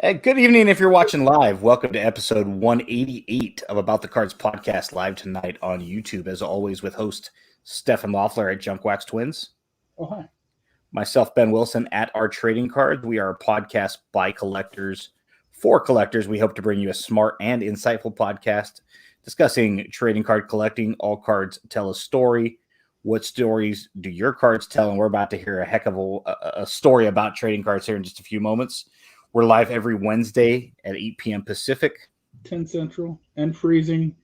Good evening if you're watching live. Welcome to episode 188 of About the Cards podcast, live tonight on YouTube, as always, with host Steph and Loeffler at Junkwax Twins. Oh, hi. Myself, Ben Wilson, at Our Trading Cards. We are a podcast by collectors for collectors. We hope to bring you a smart and insightful podcast discussing trading card collecting. All cards tell a story. What stories do your cards tell? And we're about to hear a heck of a story about trading cards here in just a few moments. We're live every Wednesday at 8 p.m. Pacific. 10 Central and freezing.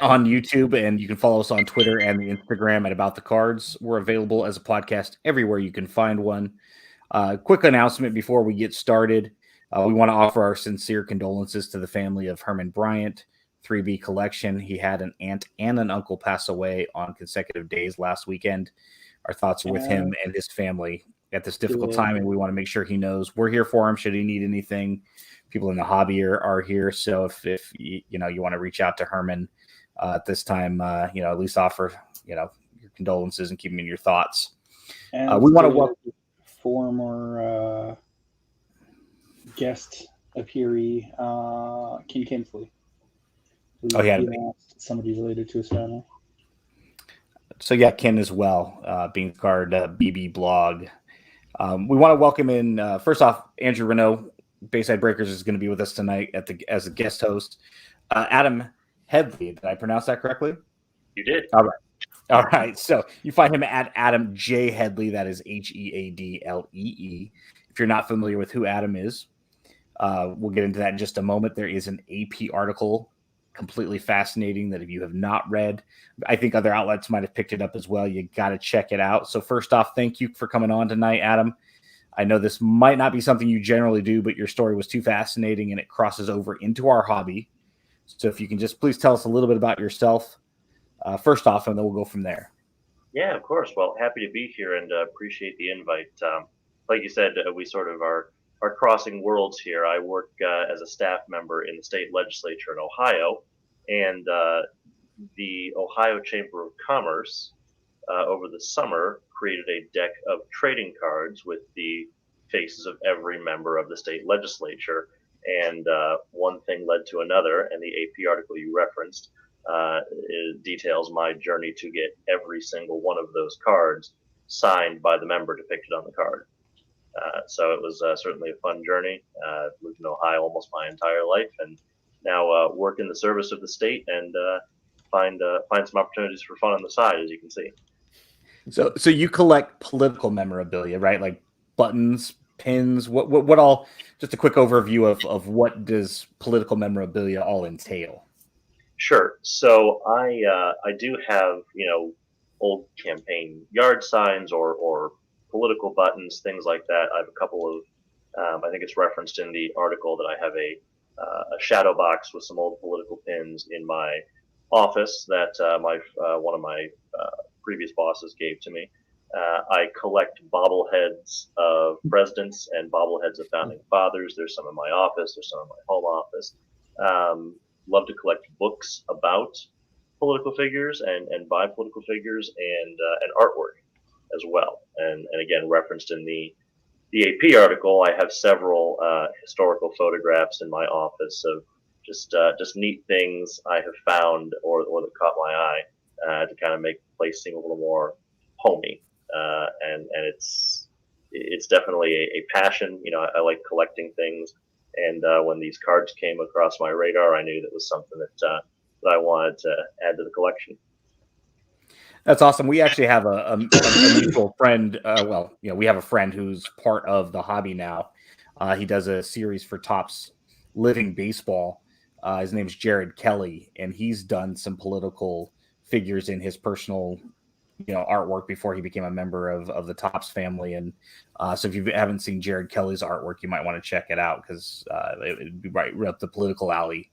On YouTube, and you can follow us on Twitter and the Instagram at About the Cards. We're available as a podcast everywhere you can find one. Quick announcement before we get started. We want to offer our sincere condolences to the family of Herman Bryant, 3B Collection. He had an aunt and an uncle pass away on consecutive days last weekend. Our thoughts are with him and his family at this difficult time, and we want to make sure he knows we're here for him should he need anything. People in the hobby are here, so if you want to reach out to Herman at this time, at least offer your condolences and keep him in your thoughts. And we want to welcome former guest appearee Ken Kinsley. Somebody related to his family. So yeah, Ken as well, being card BB blog. We want to welcome in, first off, Andrew Renault, Bayside Breakers, is going to be with us tonight as a guest host. Adam Headlee, did I pronounce that correctly? You did. All right. So you find him at Adam J. Headlee. That is Headlee. If you're not familiar with who Adam is, we'll get into that in just a moment. There is an AP article, completely fascinating, that if you have not read, I think other outlets might have picked it up as well. You got to check it out. So first off, thank you for coming on tonight, Adam. I know this might not be something you generally do, but your story was too fascinating and it crosses over into our hobby. So if you can just please tell us a little bit about yourself first off, and then we'll go from there. Yeah, of course. Well, happy to be here and appreciate the invite. Like you said, we sort of are crossing worlds here. I work as a staff member in the state legislature in Ohio, and the Ohio Chamber of Commerce over the summer created a deck of trading cards with the faces of every member of the state legislature. And one thing led to another, and the AP article you referenced details my journey to get every single one of those cards signed by the member depicted on the card. So it was certainly a fun journey. Lived in Ohio almost my entire life, and now work in the service of the state and find some opportunities for fun on the side, as you can see. So you collect political memorabilia, right? Like buttons, pins, what all? Just a quick overview of what does political memorabilia all entail. Sure. So I do have old campaign yard signs or political buttons, things like that. I have a couple of I think it's referenced in the article that I have a shadow box with some old political pins in my office that one of my previous bosses gave to me. I collect bobbleheads of presidents and bobbleheads of founding fathers. There's some in my office. There's some in my home office. Love to collect books about political figures and by political figures and artwork as well. And again, referenced in the AP article, I have several historical photographs in my office of just neat things I have found or that caught my eye to kind of make the place seem a little more homey. And it's definitely a passion. I like collecting things, and when these cards came across my radar, I knew that was something that I wanted to add to the collection. That's awesome. We actually have a mutual friend. We have a friend who's part of the hobby now. He does a series for Topps Living Baseball. His name's Jared Kelly, and he's done some political figures in his personal artwork before he became a member of the Topps family. And so if you haven't seen Jared Kelly's artwork, you might want to check it out because it would be right up the political alley.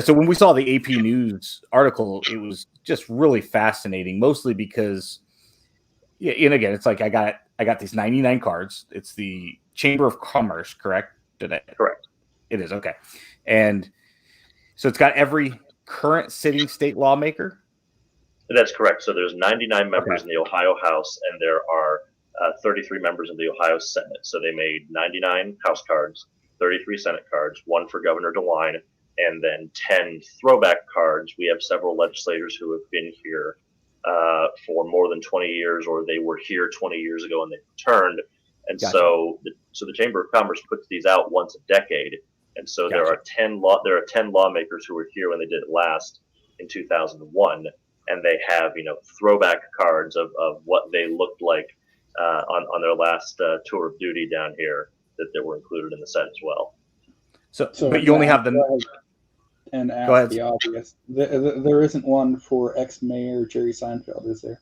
So when we saw the AP News article, it was just really fascinating, mostly because, and again, it's like I got these 99 cards. It's the Chamber of Commerce, correct? Correct. It is, okay. And so it's got every current sitting state lawmaker. That's correct. So there's 99 members in the Ohio House, and there are 33 members of the Ohio Senate. So they made 99 House cards, 33 Senate cards, one for Governor DeWine, and then 10 throwback cards. We have several legislators who have been here for more than 20 years, or they were here 20 years ago and they returned. And Gotcha. so the Chamber of Commerce puts these out once a decade. And so Gotcha. there are 10 lawmakers who were here when they did it last in 2001, and they have throwback cards of what they looked like on their last tour of duty down here that were included in the set as well. So but you only have the. And Go ahead. ask the obvious. There isn't one for ex-mayor Jerry Seinfeld, is there?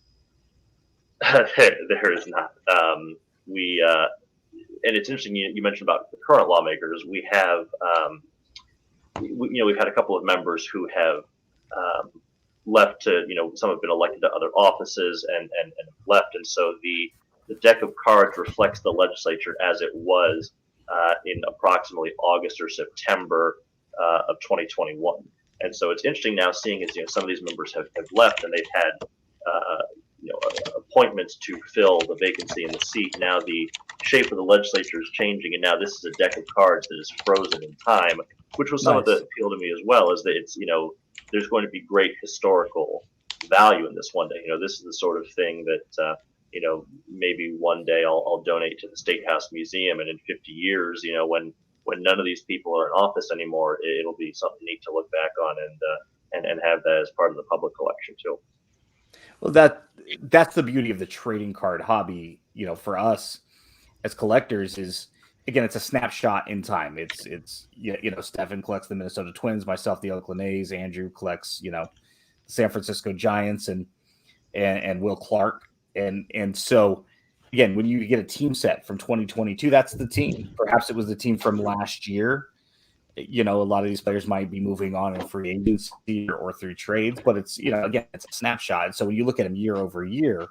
There is not. And it's interesting you mentioned about the current lawmakers. We have, we've had a couple of members who have left to, some have been elected to other offices and left, and so the deck of cards reflects the legislature as it was in approximately August or September of 2021. And so it's interesting now seeing as some of these members have left and they've had appointments to fill the vacancy in the seat. Now the shape of the legislature is changing, and now this is a deck of cards that is frozen in time, which was some of the appeal to me as well, is that it's there's going to be great historical value in this one day. This is the sort of thing that maybe one day I'll donate to the State House Museum, and in 50 years, when none of these people are in office anymore, it'll be something neat to look back on and have that as part of the public collection too. Well, that's the beauty of the trading card hobby, for us as collectors is, again, it's a snapshot in time. It's Stephen collects the Minnesota Twins, myself, the Oakland A's, Andrew collects, the San Francisco Giants and Will Clark. And so, again, when you get a team set from 2022, that's the team. Perhaps it was the team from last year. A lot of these players might be moving on in free agency or through trades, but it's, again, it's a snapshot. So when you look at them year over year,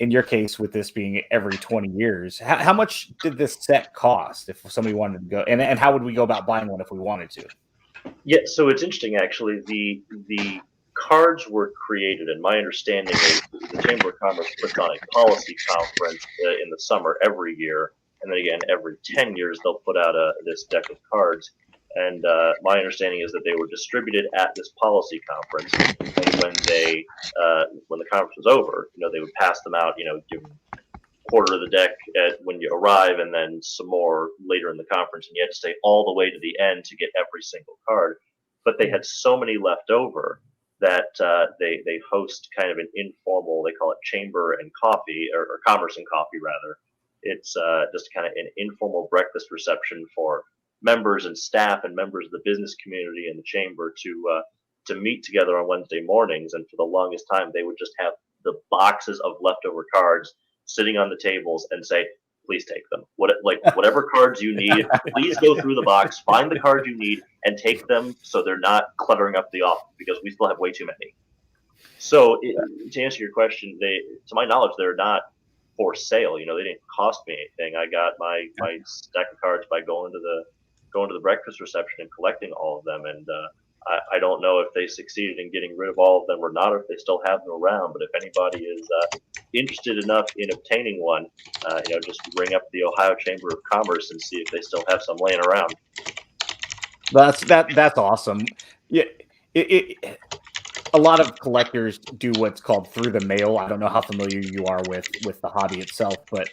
in your case, with this being every 20 years, how much did this set cost if somebody wanted to go? And how would we go about buying one if we wanted to? Yeah, so it's interesting, actually. The cards were created, and my understanding is the Chamber of Commerce puts on a policy conference in the summer every year, and then again every 10 years they'll put out this deck of cards. And my understanding is that they were distributed at this policy conference, and when the conference was over, they would pass them out, give them a quarter of the deck when you arrive, and then some more later in the conference, and you had to stay all the way to the end to get every single card. But they had so many left over that they host kind of an informal, they call it chamber and coffee, or commerce and coffee rather. It's just kind of an informal breakfast reception for members and staff and members of the business community and the chamber to meet together on Wednesday mornings. And for the longest time, they would just have the boxes of leftover cards sitting on the tables and say, please take them. Whatever cards you need, please go through the box, find the cards you need, and take them so they're not cluttering up the office, because we still have way too many. So to answer your question, to my knowledge, they're not for sale. They didn't cost me anything. I got my stack of cards by going to the breakfast reception and collecting all of them. And I don't know if they succeeded in getting rid of all of them or not, or if they still have them around. But if anybody is interested enough in obtaining one, just ring up the Ohio Chamber of Commerce and see if they still have some laying around. That's awesome. Yeah, a lot of collectors do what's called through the mail. I don't know how familiar you are with the hobby itself, but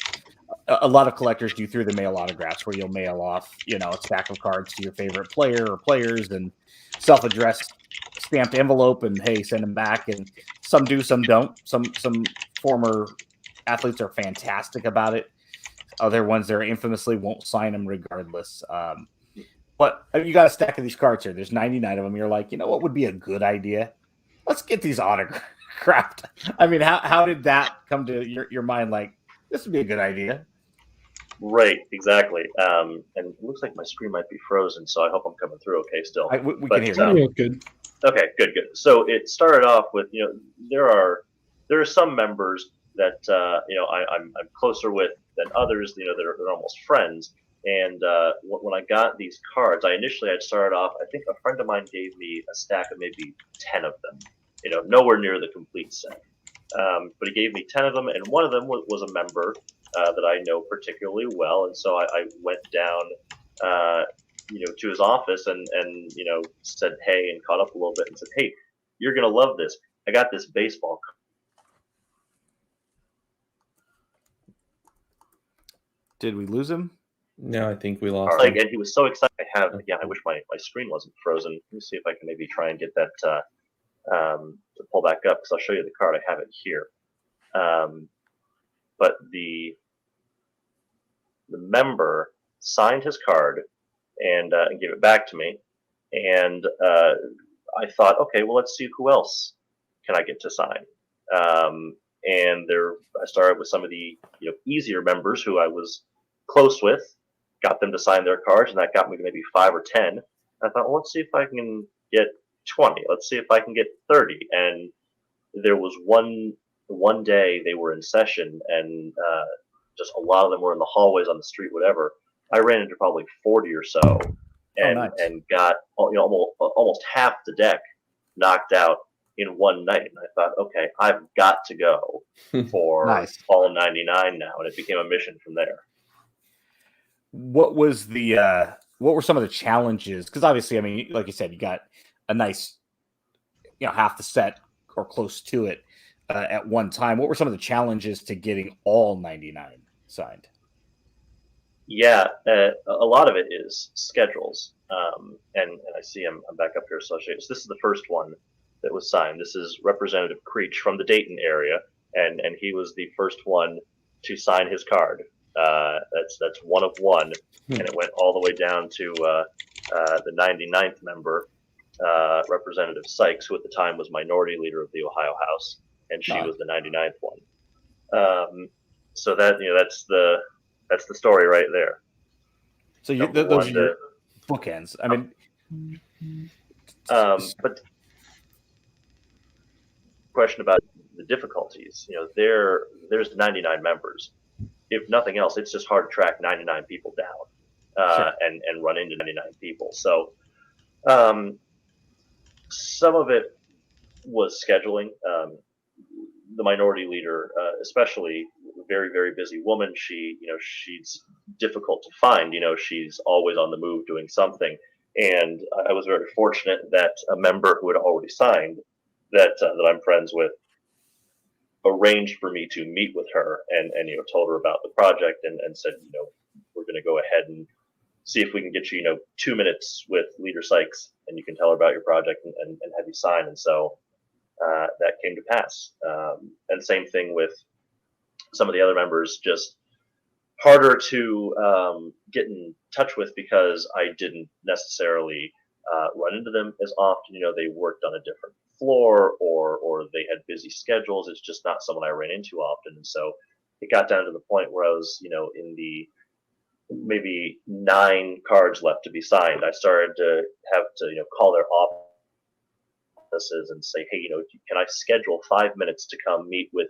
a lot of collectors do through the mail autographs, where you'll mail off, a stack of cards to your favorite player or players, and self-addressed stamped envelope, and hey, send them back. And some do, some don't. Some former athletes are fantastic about it. Other ones, they're infamously won't sign them regardless. But you got a stack of these cards here. There's 99 of them. You're like, what would be a good idea? Let's get these autographed. I mean, how did that come to your mind? Like, this would be a good idea. Right, exactly. And it looks like my screen might be frozen, so I hope I'm coming through okay still. We can hear you. Good. Okay, good. So it started off with, there are some members that I'm closer with than others. They're almost friends. And when I got these cards, I started off, I think a friend of mine gave me a stack of maybe 10 of them, nowhere near the complete set. But he gave me 10 of them, and one of them was a member that I know particularly well, and so I went down, to his office and said hey and caught up a little bit and said, hey, you're gonna love this. I got this baseball card. Did we lose him? No, I think we lost him. And he was so excited. I wish my screen wasn't frozen. Let me see if I can maybe try and get that to pull back up, because I'll show you the card. I have it here. But the member signed his card and gave it back to me, and I thought, okay, well, let's see who else can I get to sign. And I started with some of the easier members who I was close with, got them to sign their cards, and that got me to maybe 5 or 10. I thought, well, let's see if I can get 20. Let's see if I can get 30. And there was one day they were in session, and just a lot of them were in the hallways, on the street, whatever. I ran into probably 40 or so, and nice. and got almost half the deck knocked out in one night. And I thought, okay, I've got to go for Nice. all 99 now, and it became a mission from there. What were some of the challenges? Because obviously, I mean, like you said, you got a nice, half the set or close to it at one time. What were some of the challenges to getting all 99 signed? Yeah, a lot of it is schedules. And I see I'm back up here, so I'll show you. So this is the first one that was signed. This is Representative Creech from the Dayton area, and he was the first one to sign his card. That's one of one, and it went all the way down to the 99th member, Representative Sykes, who at the time was minority leader of the Ohio House, and she was the 99th one. So that's the story right there. So those are your bookends. I mean, but question about the difficulties. There's 99 members. If nothing else, it's just hard to track 99 people down Sure. and run into 99 people. So some of it was scheduling. The minority leader, especially, very, very busy woman. She's difficult to find. She's always on the move doing something. And I was very fortunate that a member who had already signed, that I'm friends with, arranged for me to meet with her and told her about the project and said, we're going to go ahead and see if we can get you, 2 minutes with Leader Sykes, and you can tell her about your project and have you sign. And so that came to pass. And same thing with some of the other members, just harder to get in touch with because I didn't necessarily run into them as often. They worked on a different floor or they had busy schedules. It's just not someone I ran into often. And so it got down to the point where I was, in the maybe 9 cards left to be signed. I started to have to, call their offices and say, hey, can I schedule 5 minutes to come meet with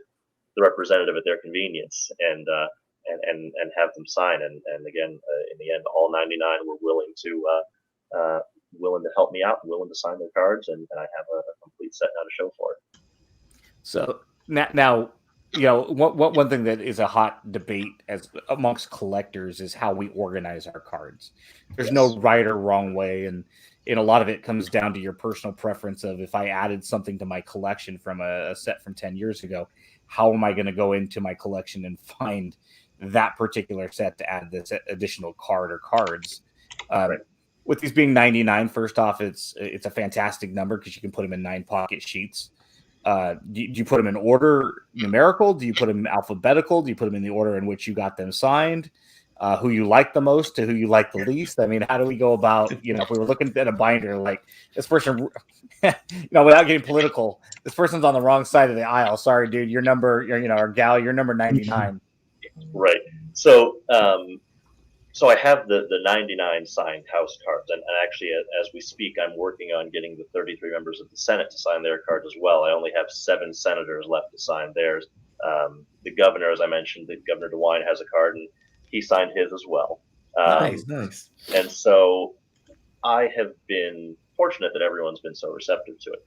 the representative at their convenience and have them sign. And again, in the end, all 99 were willing to help me out and willing to sign their cards. And I have a complete set now to show for it. So now one thing that is a hot debate amongst collectors is how we organize our cards. There's no right or wrong way. And a lot of it comes down to your personal preference of, if I added something to my collection from a set from 10 years ago, how am I going to go into my collection and find that particular set to add this additional card or cards? Right. With these being 99, first off, it's a fantastic number because you can put them in 9 pocket sheets. Do you put them in order numerical? Do you put them alphabetical? Do you put them in the order in which you got them signed? Who you like the most to who you like the least? I mean, how do we go about, if we were looking at a binder, like this person, without getting political, this person's on the wrong side of the aisle. Sorry, dude, your number, or gal, you're number 99. Right. So, so I have the 99 signed house cards, and actually, as we speak, I'm working on getting the 33 members of the Senate to sign their cards as well. I only have 7 senators left to sign theirs. The governor, as I mentioned, the Governor DeWine has a card, and he signed his as well. Nice. And so I have been fortunate that everyone's been so receptive to it.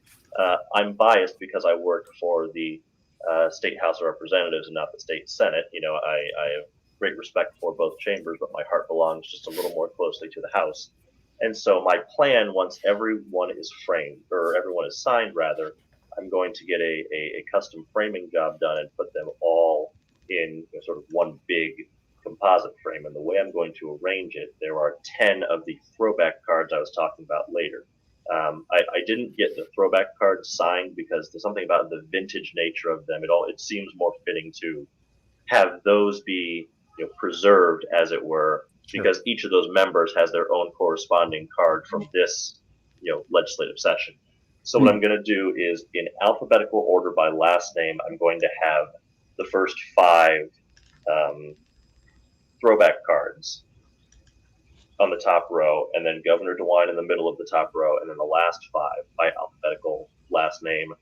I'm biased because I work for the state House of Representatives and not the state Senate. I have great respect for both chambers, but my heart belongs just a little more closely to the House. And so my plan, once everyone is framed, or everyone is signed rather, I'm going to get a custom framing job done and put them all in sort of one big composite frame. And the way I'm going to arrange it, there are 10 of the throwback cards I was talking about later. I didn't get the throwback cards signed because there's something about the vintage nature of them. It seems more fitting to have those be preserved, as it were, because each of those members has their own corresponding card from this legislative session. So what I'm going to do is, in alphabetical order by last name, I'm going to have the first 5 throwback cards on the top row, and then Governor DeWine in the middle of the top row, and then the last 5 by alphabetical last name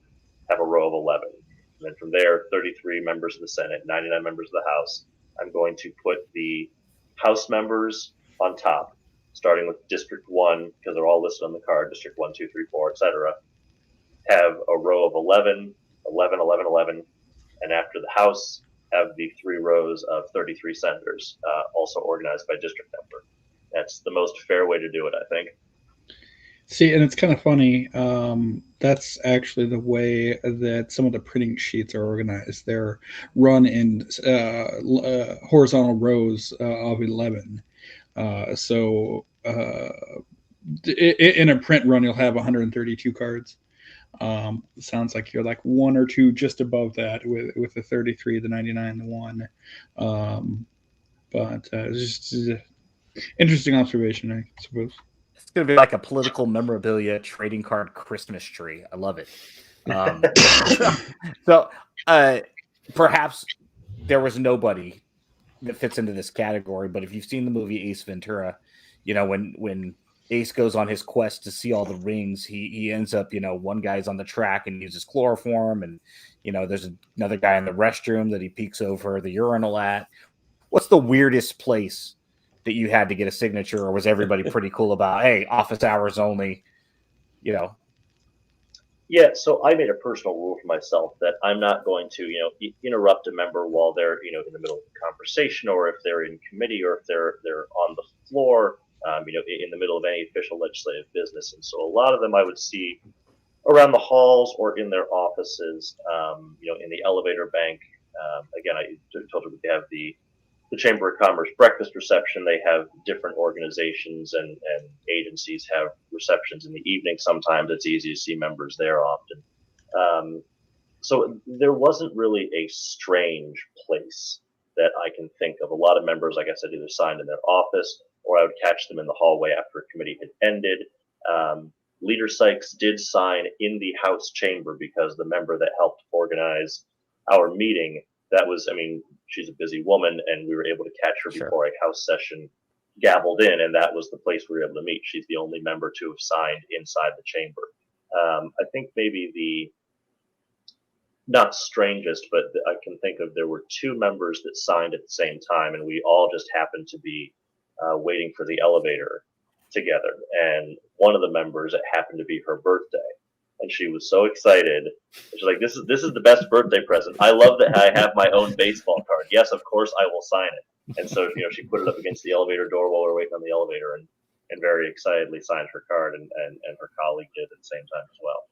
have a row of 11. And then from there, 33 members of the Senate, 99 members of the House. I'm going to put the House members on top, starting with District 1, because they're all listed on the card, District 1, 2, 3, 4, etc. Have a row of 11, 11, 11, 11, and after the House, have the 3 rows of 33 senators, also organized by district number. That's the most fair way to do it, I think. See, and it's kind of funny. That's actually the way that some of the printing sheets are organized. They're run in horizontal rows of 11. So in a print run, you'll have 132 cards. Sounds like you're like 1 or 2 just above that with the 33, the 99, the 1. But it's just interesting observation, I suppose. It's going to be like a political memorabilia trading card Christmas tree. I love it. So perhaps there was nobody that fits into this category, but if you've seen the movie Ace Ventura, when Ace goes on his quest to see all the rings, he ends up, one guy's on the track and uses chloroform, and there's another guy in the restroom that he peeks over the urinal at. What's the weirdest place that you had to get a signature, or was everybody pretty cool about, hey, office hours only, Yeah, so I made a personal rule for myself that I'm not going to, interrupt a member while they're, in the middle of a conversation, or if they're in committee, or if they're on the floor, in the middle of any official legislative business. And so a lot of them I would see around the halls or in their offices, in the elevator bank. Again, I told you they have the Chamber of Commerce breakfast reception. They have different organizations and agencies have receptions in the evening. Sometimes it's easy to see members there often. So there wasn't really a strange place that I can think of. A lot of members, like I said, either signed in their office or I would catch them in the hallway after a committee had ended. Leader Sykes did sign in the House chamber because the member that helped organize our meeting, she's a busy woman, and we were able to catch her before a House session gabbled in, and that was the place we were able to meet. She's the only member to have signed inside the chamber. I think maybe the not strangest, but I can think of, there were 2 members that signed at the same time, and we all just happened to be waiting for the elevator together. And one of the members, it happened to be her birthday. And she was so excited. She's like, "This is the best birthday present. I love that I have my own baseball card. Yes, of course I will sign it." And so, she put it up against the elevator door while we were waiting on the elevator, and very excitedly signed her card, and her colleague did at the same time as well.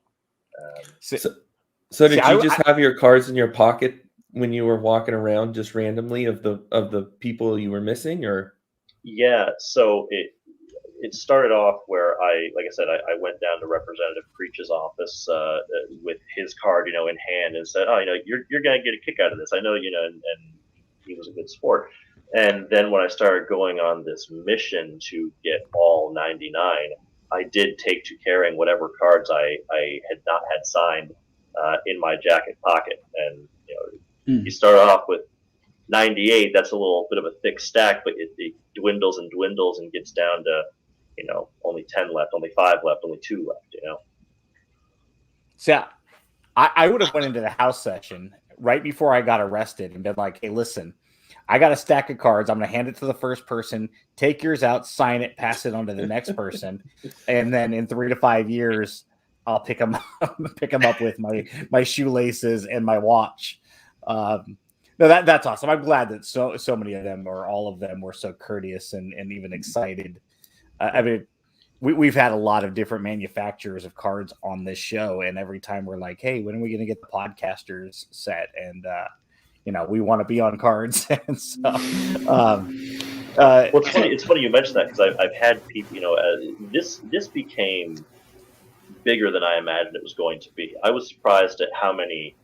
So did you just have your cards in your pocket when you were walking around just randomly of the people you were missing, or? Yeah. So it started off where I went down to Representative Creech's office with his card, in hand, and said, "Oh, you're going to get a kick out of this. I know, and he was a good sport." And then when I started going on this mission to get all 99, I did take to carrying whatever cards I had not had signed in my jacket pocket. And, you start off with 98, that's a little bit of a thick stack, but it dwindles and dwindles and gets down to, only 10 left, only 5 left, only 2 left, So I would have went into the House session right before I got arrested and been like, "Hey, listen, I got a stack of cards. I'm going to hand it to the first person, take yours out, sign it, pass it on to the next person. And then in 3 to 5 years, I'll pick them up with my shoelaces and my watch. No, that's awesome. I'm glad that so many of them, or all of them, were so courteous and even excited. I mean, we've had a lot of different manufacturers of cards on this show, and every time we're like, "Hey, when are we going to get the podcasters set?" And we want to be on cards, and so. Well, it's funny. It's funny you mentioned that, because I've had people. This became bigger than I imagined it was going to be. I was surprised at how many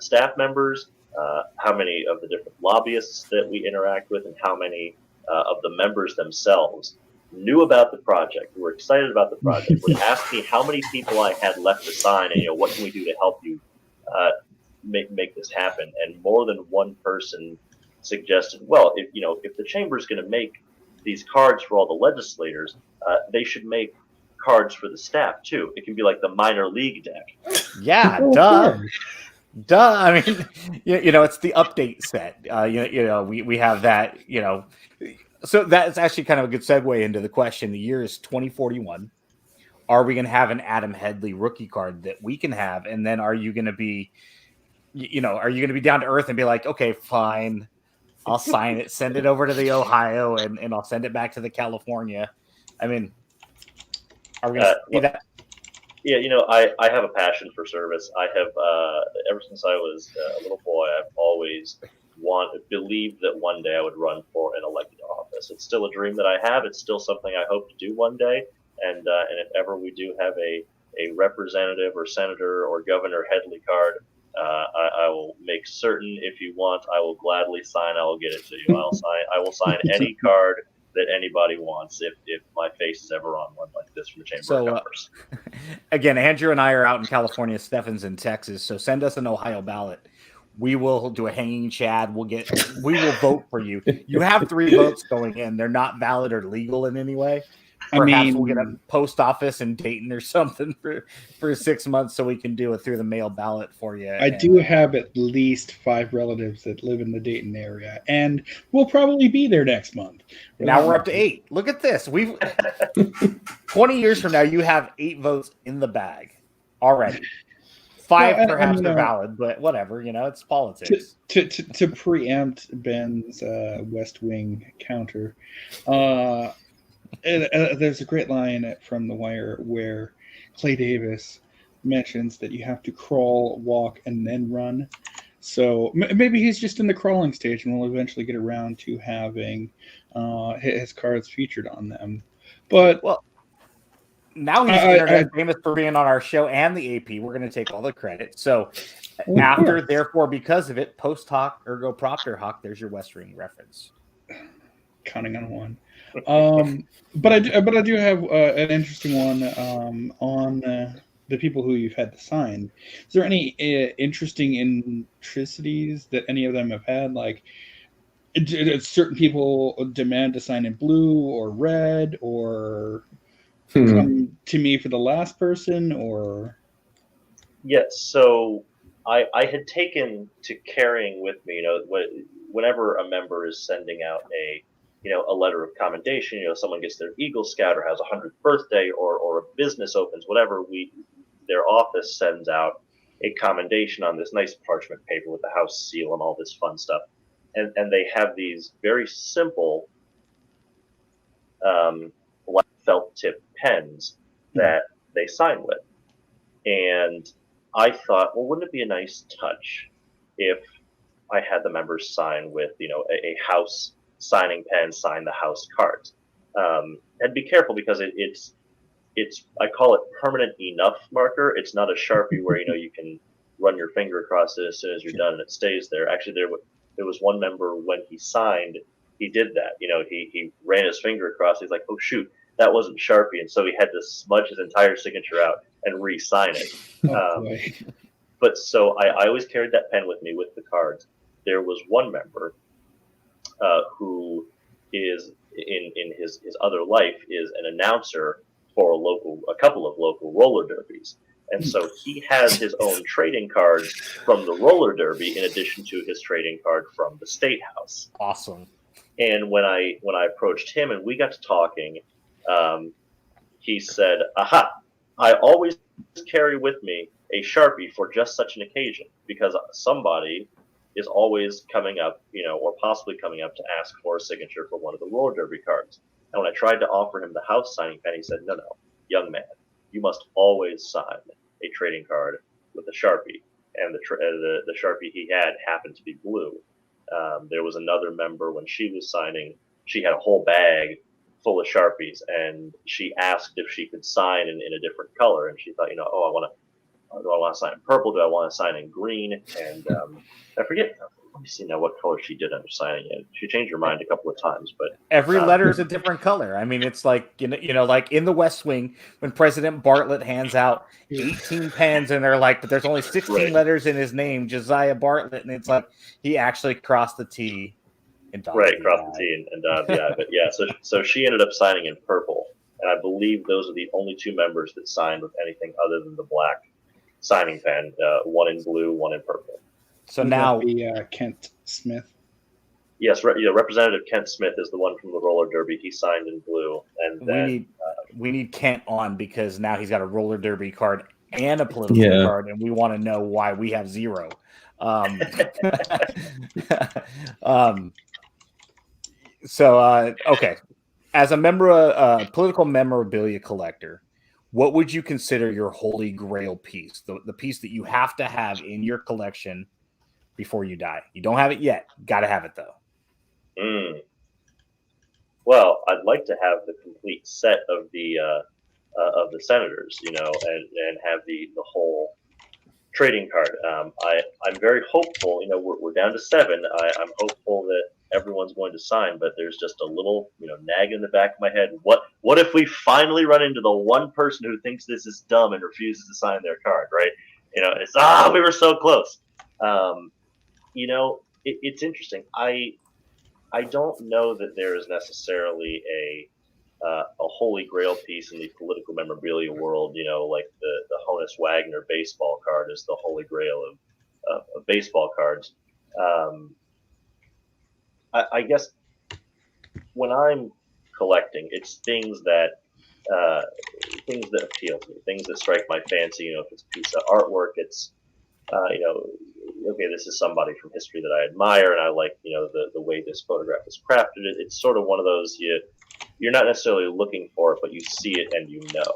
staff members, how many of the different lobbyists that we interact with, and how many of the members themselves knew about the project, were excited about the project, would ask me how many people I had left to sign, and what can we do to help you make this happen. And more than one person suggested, well, if the chamber is going to make these cards for all the legislators, they should make cards for the staff too. It can be like the minor league deck. Yeah, duh. I mean, it's the update set. We have that. So that's actually kind of a good segue into the question. The year is 2041. Are we going to have an Adam Headlee rookie card that we can have? And then are you going to be, are you going to be down to earth and be like, okay, fine, I'll sign it, send it over to the Ohio, and I'll send it back to the California? I mean, are we going to see that? Yeah, I have a passion for service. I have, ever since I was a little boy, I've always believed that one day I would run for an elected office. It's still a dream that I have. It's still something I hope to do one day. And if ever we do have a representative or senator or governor Headlee card, I will make certain, if you want, I will gladly sign. I will get it to you. I will sign any card that anybody wants if my face is ever on one like this from the Chamber of Commerce. Again, Andrew and I are out in California, Stefan's in Texas, so send us an Ohio ballot. We will do a hanging chad. We will vote for you. You have 3 votes going in. They're not valid or legal in any way. Perhaps we'll get a post office in Dayton or something for 6 months, so we can do it through the mail ballot for you. I do have at least 5 relatives that live in the Dayton area, and we'll probably be there next month. Now we're up to 8. Look at this. 20 years from now, you have 8 votes in the bag already. 5 perhaps are valid, but whatever. It's politics. To preempt Ben's West Wing counter, there's a great line from The Wire where Clay Davis mentions that you have to crawl, walk, and then run. So maybe he's just in the crawling stage, and we'll eventually get around to having his cards featured on them. But now he's internet famous for being on our show and the AP. We're going to take all the credit. So therefore, because of it, post hoc ergo propter hoc. There's your West Wing reference. Counting on one. But I do have an interesting one on the people who you've had to sign. Is there any interesting intricities that any of them have had? Like, did certain people demand to sign in blue or red, or come to me for the last person, or? Yes. So I had taken to carrying with me, whenever a member is sending out a letter of commendation, someone gets their Eagle Scout or has a 100th birthday, or a business opens, whatever, their office sends out a commendation on this nice parchment paper with the house seal and all this fun stuff. And they have these very simple felt tip pens that they sign with. And I thought, well, wouldn't it be a nice touch if I had the members sign with, a house signing pen, sign the house cards. And be careful, because it's I call it permanent enough marker. It's not a Sharpie where you can run your finger across it as soon as you're done and it stays there. Actually, there was one member, when he signed, he did that. He ran his finger across. He's like, oh shoot, that wasn't Sharpie, and so he had to smudge his entire signature out and re-sign it. But so I always carried that pen with me with the cards. There was one member who is in his other life is an announcer for a couple of local roller derbies. And so he has his own trading cards from the roller derby in addition to his trading card from the State House. Awesome. And when I approached him and we got to talking, he said, aha, I always carry with me a Sharpie for just such an occasion, because somebody is always coming up, or possibly coming up to ask for a signature for one of the roller derby cards. And when I tried to offer him the house signing pen, he said, no, young man, you must always sign a trading card with a Sharpie. And the Sharpie he had happened to be blue. There was another member, when she was signing, she had a whole bag full of Sharpies, and she asked if she could sign in a different color. And she thought, do I want to sign in purple? Do I want to sign in green? And I forget. Let me see now what color she did under signing it. She changed her mind a couple of times, but every letter is a different color. I mean, it's like like in the West Wing when President Bartlett hands out 18 pens, and they're like, but there's only 16 letters in his name, Josiah Bartlett, and it's like he actually crossed the T. Crossed the T and dotted the I. But yeah, so she ended up signing in purple, and I believe those are the only two members that signed with anything other than the black signing pen. One in blue, one in purple. So now Kent Smith. Yes, Representative Kent Smith is the one from the roller derby. He signed in blue, and then we need Kent on, because now he's got a roller derby card and a political card, and we want to know why we have zero. Okay, as a political memorabilia collector, what would you consider your holy grail piece, the piece that you have to have in your collection before you die? You don't have it yet. Got to have it, though. Well, I'd like to have the complete set of the senators, and have the whole trading card. I'm very hopeful. We're down to 7. I'm hopeful that everyone's going to sign, but there's just a little, nag in the back of my head. What if we finally run into the one person who thinks this is dumb and refuses to sign their card, right? It's we were so close. It's interesting. I don't know that there is necessarily a holy grail piece in the political memorabilia world. Like the Honus Wagner baseball card is the holy grail of baseball cards. I guess when I'm collecting, it's things that appeal to me, things that strike my fancy. If it's a piece of artwork, it's okay, this is somebody from history that I admire, and I like the way this photograph is crafted. It's sort of one of those you're not necessarily looking for it, but you see it and you know.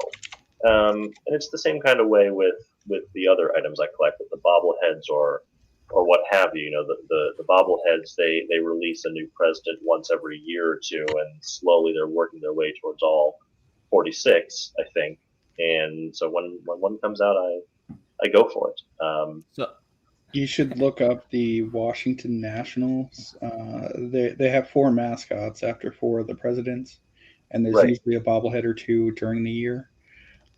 And it's the same kind of way with the other items I collect, with the bobbleheads or what have you. The bobbleheads, they release a new president once every year or two, and slowly they're working their way towards all 46, I think. And so when one comes out, I go for it. So you should look up the Washington Nationals. They have 4 mascots after 4 of the presidents, and there's usually a bobblehead or 2 during the year.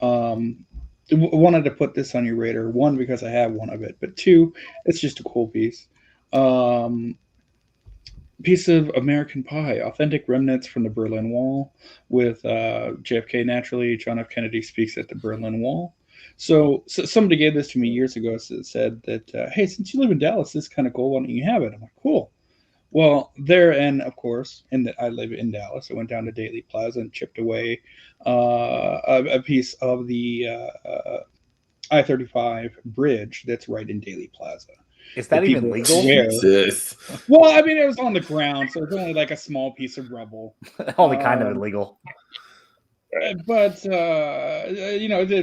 Wanted to put this on your radar. 1, because I have one of it, but 2, it's just a cool piece. Piece of American Pie, authentic remnants from the Berlin Wall, with JFK naturally. John F. Kennedy speaks at the Berlin Wall. So somebody gave this to me years ago. Said that, hey, since you live in Dallas, this is kind of cool. Why don't you have it? I'm like, cool. Well, there, and of course, I live in Dallas. I went down to Dealey Plaza and chipped away a piece of the I-35 bridge that's right in Dealey Plaza. Is that even legal? Jesus. Well, I mean, it was on the ground, so it's only like a small piece of rubble. Only kind of illegal. But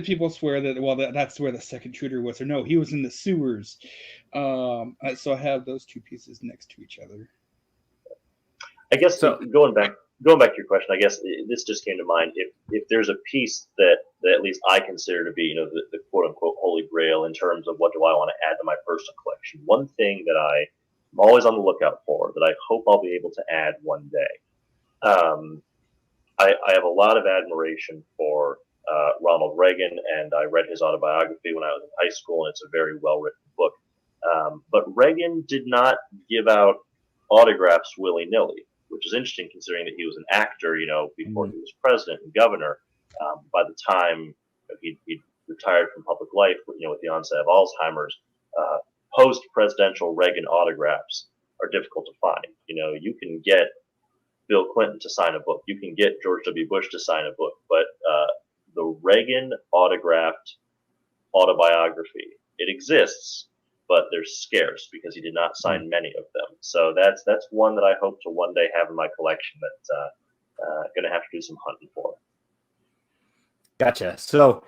people swear that that's where the second shooter was, or no, he was in the sewers. So I have those 2 pieces next to each other. I guess going back to your question, I guess this just came to mind. If there's a piece that at least I consider to be, the quote unquote holy grail in terms of what do I want to add to my personal collection, one thing that I'm always on the lookout for, that I hope I'll be able to add one day. I have a lot of admiration for Ronald Reagan, and I read his autobiography when I was in high school, and it's a very well-written book. But Reagan did not give out autographs willy-nilly, which is interesting considering that he was an actor, before he was president and governor. By the time he retired from public life, with the onset of Alzheimer's, post-presidential Reagan autographs are difficult to find. You can get Bill Clinton to sign a book, you can get George W. Bush to sign a book, but the Reagan autographed autobiography. It exists, but they're scarce because he did not sign many of them. So that's one that I hope to one day have in my collection. That going to have to do some hunting for. Gotcha. So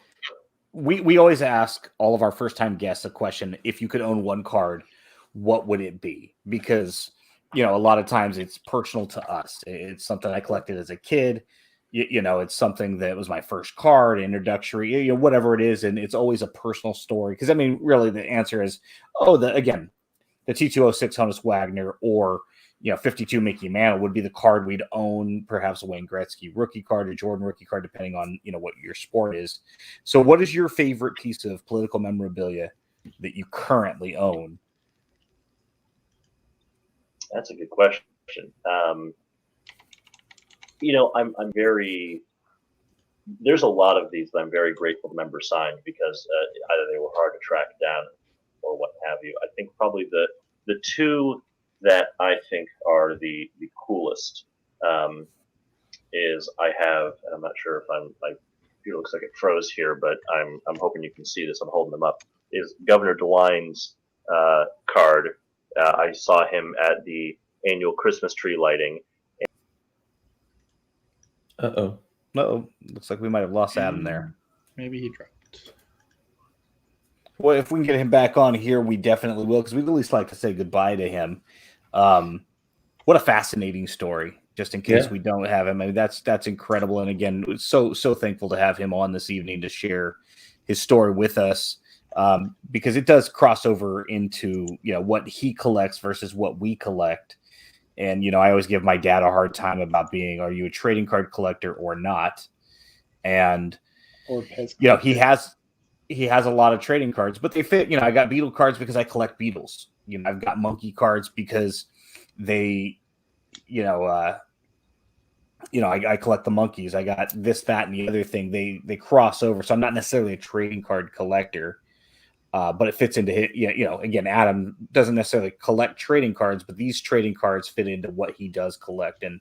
we always ask all of our first time guests a question: if you could own one card, what would it be? Because a lot of times it's personal to us. It's something I collected as a kid. It's something that was my first card, introductory, whatever it is, and it's always a personal story. Because really, the answer is, the T206 Honus Wagner or 52 Mickey Mantle would be the card we'd own, perhaps a Wayne Gretzky rookie card, a Jordan rookie card, depending on what your sport is. So, what is your favorite piece of political memorabilia that you currently own? That's a good question. I'm very. There's a lot of these that I'm very grateful the members signed because either they were hard to track down or what have you. I think probably the two that I think are the coolest is I have, and I'm not sure if it looks like it froze here, but I'm hoping you can see this. I'm holding them up. Is Governor DeWine's card. I saw him at the annual Christmas tree lighting. Looks like we might have lost Adam there. Maybe he dropped. Well, if we can get him back on here, we definitely will, because we'd at least like to say goodbye to him. What a fascinating story. Just in case we don't have him, that's incredible. And again, so thankful to have him on this evening to share his story with us, because it does cross over into what he collects versus what we collect. And I always give my dad a hard time about are you a trading card collector or not? And he has a lot of trading cards, but they fit. I got Beetle cards because I collect Beetles. I've got Monkey cards because they, I collect the monkeys. I got this, that, and the other thing. They cross over, so I'm not necessarily a trading card collector, but it fits into his. Again, Adam doesn't necessarily collect trading cards, but these trading cards fit into what he does collect, and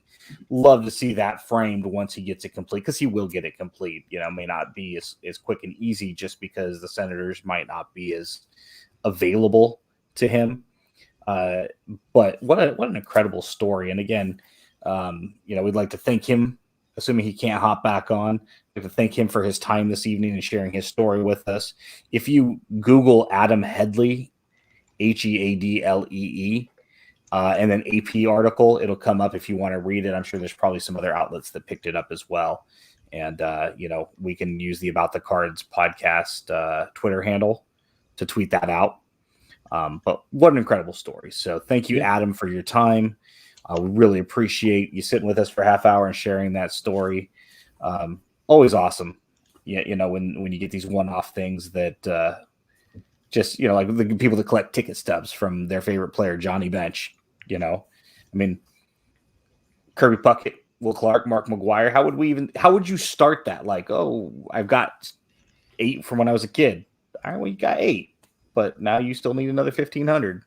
love to see that framed once he gets it complete, because he will get it complete. May not be as quick and easy just because the Senators might not be as available to him. But what an incredible story. And again, we'd like to thank him, assuming he can't hop back on. We'd like to thank him for his time this evening and sharing his story with us. If you Google Adam Headlee, Headlee, and then AP article, it'll come up if you want to read it. I'm sure there's probably some other outlets that picked it up as well. And, we can use the About the Cards podcast Twitter handle to tweet that out. But what an incredible story. So thank you, Adam, for your time. We really appreciate you sitting with us for a half hour and sharing that story. Always awesome. When you get these one-off things that just, like the people that collect ticket stubs from their favorite player, Johnny Bench, Kirby Puckett, Will Clark, Mark McGuire. How would you start that? Like, I've got 8 from when I was a kid. All right, well, you got 8. But now you still need another 1,500.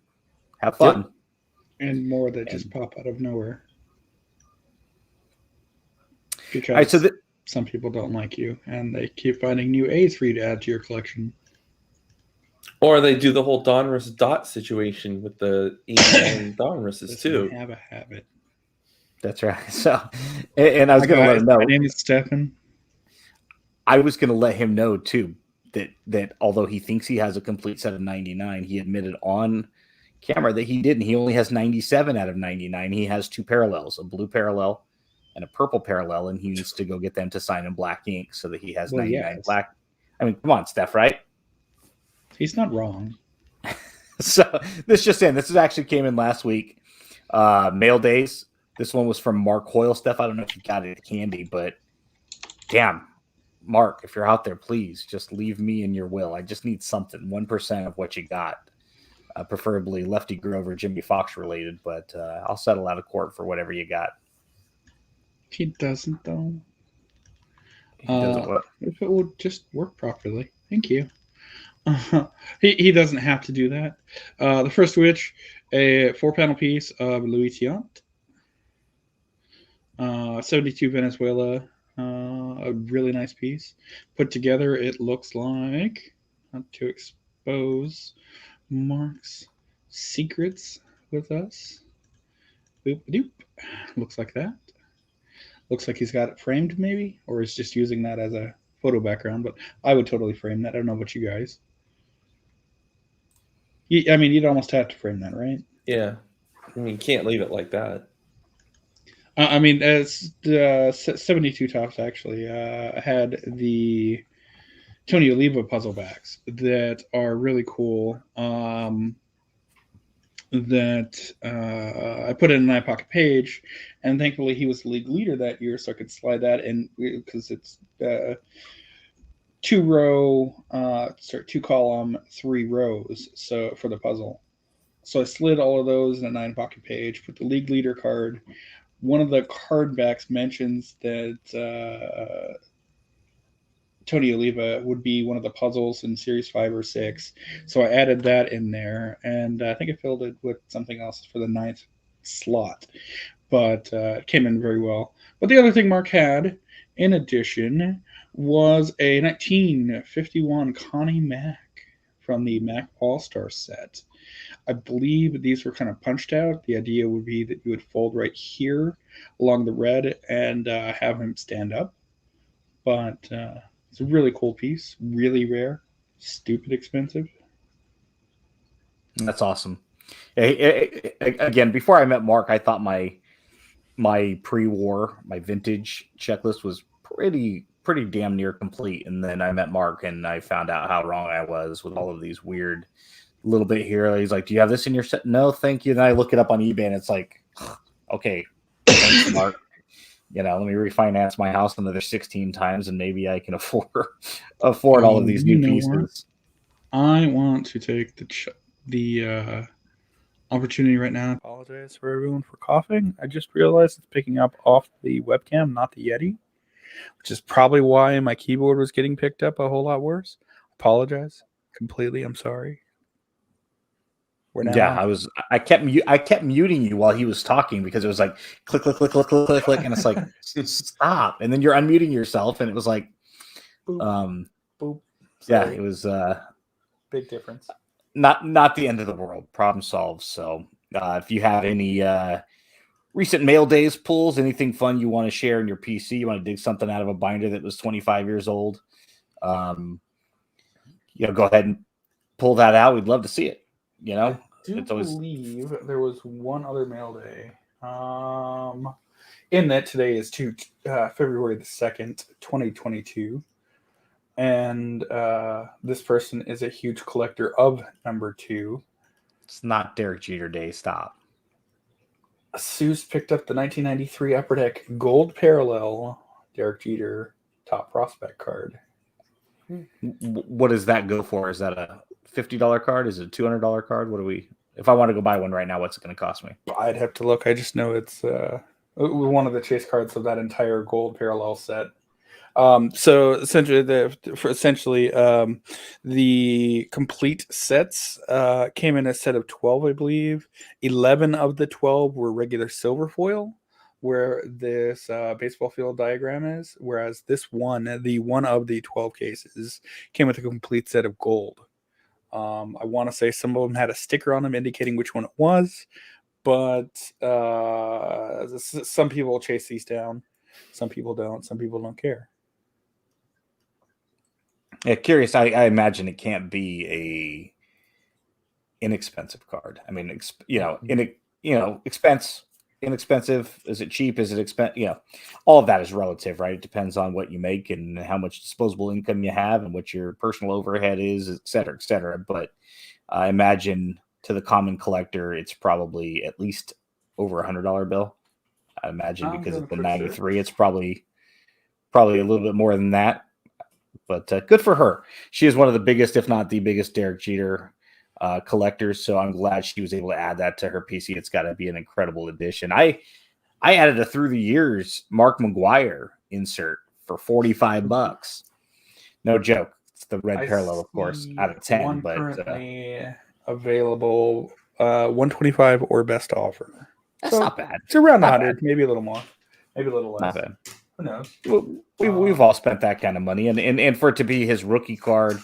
Have fun. Yep. And more that just pop out of nowhere. Because some people don't like you, and they keep finding new A's for you to add to your collection. Or they do the whole Donruss dot situation with the and Donrusses too. Have a habit. That's right. So, and I was going to let him know. My name is Stephen. I was going to let him know too that although he thinks he has a complete set of 99, he admitted on camera that he didn't. He only has 97 out of 99. He has 2 parallels, a blue parallel and a purple parallel, and he needs to go get them to sign in black ink so that he has 99 black. Come on, Steph, right? He's not wrong. So this actually came in last week. Mail days. This one was from Mark Hoyle. Steph, I don't know if you got it handy, but damn. Mark, if you're out there, please just leave me in your will. I just need something, 1% of what you got, preferably Lefty Grover, Jimmy Fox related, but I'll settle out of court for whatever you got. He doesn't, though. He doesn't what? If it would just work properly. Thank you. He doesn't have to do that. The first of which, a 4-panel piece of Louis Tiant, 72 Venezuela. A really nice piece. Put together, it looks like not to expose Mark's secrets with us. Boop doop. Looks like that. Looks like he's got it framed, maybe, or is just using that as a photo background. But I would totally frame that. I don't know about you guys. I mean, you'd almost have to frame that, right? Yeah. I mean, you can't leave it like that. I mean, as 72 Tops actually had the Tony Oliva puzzle backs that are really cool. That I put in an eye pocket page, and thankfully he was the league leader that year, so I could slide that in because it's 2 column, 3 rows. So for the puzzle, so I slid all of those in a 9 pocket page. Put the league leader card. One of the card backs mentions that Tony Oliva would be one of the puzzles in Series 5 or 6. So I added that in there, and I think I filled it with something else for the 9th slot. But it came in very well. But the other thing Mark had, in addition, was a 1951 Connie Mack from the Mac All-Star set. I believe these were kind of punched out. The idea would be that you would fold right here along the red and have him stand up. But it's a really cool piece, really rare, stupid expensive. That's awesome. Again, before I met Mark, I thought my pre-war, my vintage checklist was pretty damn near complete. And then I met Mark and I found out how wrong I was with all of these weird little bit here. He's like, do you have this in your set? No, thank you. And I look it up on eBay and it's like, okay, thanks, Mark. Let me refinance my house another 16 times and maybe I can afford all of these new pieces. I want to take the opportunity right now. I apologize for everyone for coughing. I just realized it's picking up off the webcam, not the Yeti, which is probably why my keyboard was getting picked up a whole lot worse. Apologize completely. I'm sorry. I kept muting you while he was talking because it was like click, click, click, click, click, click, click, and it's like stop, and then you're unmuting yourself, and it was like, boop. Yeah, it was big difference. Not the end of the world. Problem solved. So if you have any recent mail days pulls, anything fun you want to share in your PC, you want to dig something out of a binder that was 25 years old, go ahead and pull that out. We'd love to see it. I believe there was one other mail day. In that today is February the 2nd, 2022. And this person is a huge collector of number 2. It's not Derek Jeter Day. Stop. Seuss picked up the 1993 Upper Deck Gold Parallel Derek Jeter Top Prospect card. What does that go for? Is that a $50 card? Is it a $200 card? If I want to go buy one right now, what's it going to cost me? I'd have to look. I just know it's one of the chase cards of that entire gold parallel set. So essentially, the complete sets came in a set of 12, I believe. 11 of the 12 were regular silver foil, where this baseball field diagram is, whereas this one, the one of the 12 cases, came with a complete set of gold. I want to say some of them had a sticker on them indicating which one it was, but some people chase these down. Some people don't. Some people don't care. Yeah, curious. I imagine it can't be a inexpensive card. I mean, inexpensive. Is it cheap? Is it expensive? All of that is relative, right? It depends on what you make and how much disposable income you have and what your personal overhead is, et cetera, et cetera. But I imagine to the common collector, it's probably at least over $100 bill. I imagine because it's the 93, it's probably a little bit more than that. But good for her. She is one of the biggest, if not the biggest, Derek Jeter collectors. So I'm glad she was able to add that to her PC. It's got to be an incredible addition. I added a through the years Mark McGwire insert for $45. No joke. It's the red parallel, of course, out of 10. But currently available 125 or best offer. That's not bad. It's around 100, maybe a little more, maybe a little less. Not bad. Who knows? We've all spent that kind of money, and for it to be his rookie card,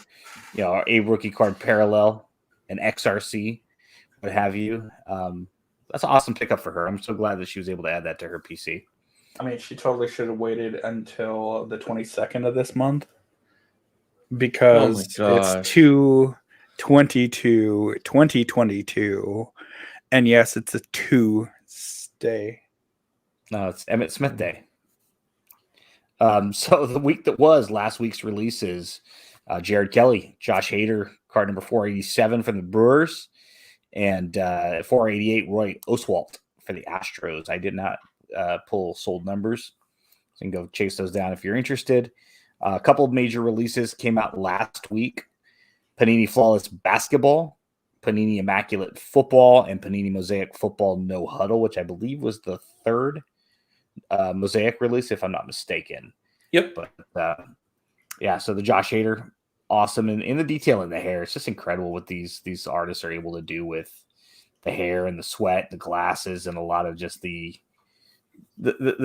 a rookie card parallel, an XRC, what have you. That's an awesome pickup for her. I'm so glad that she was able to add that to her PC. I mean, she totally should have waited until the 22nd of this month because it's 2/22/2022, and yes, it's a Tuesday. No, it's Emmitt Smith Day. So the week that was last week's releases, Jared Kelly, Josh Hader, card number 487 from the Brewers, and 488 Roy Oswalt for the Astros. I did not pull sold numbers, so you can go chase those down if you're interested. A couple of major releases came out last week: Panini Flawless Basketball, Panini Immaculate Football, and Panini Mosaic Football No Huddle, which I believe was the third Mosaic release, if I'm not mistaken. Yep. But so the Josh Hader, awesome, and in the detail in the hair, it's just incredible what these artists are able to do with the hair and the sweat, the glasses, and a lot of just the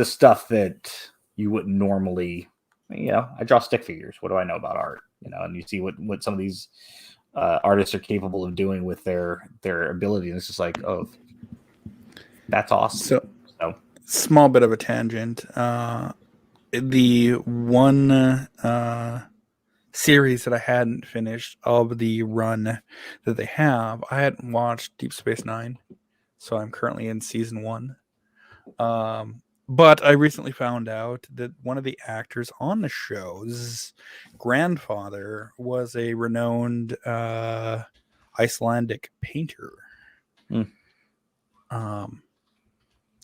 stuff that you wouldn't normally. I draw stick figures. What do I know about art? And you see what some of these artists are capable of doing with their ability, and it's just like, oh, that's awesome. So small bit of a tangent. The one series that I hadn't finished of the run that they have, I hadn't watched Deep Space Nine, so I'm currently in season 1. But I recently found out that one of the actors on the show's grandfather was a renowned Icelandic painter.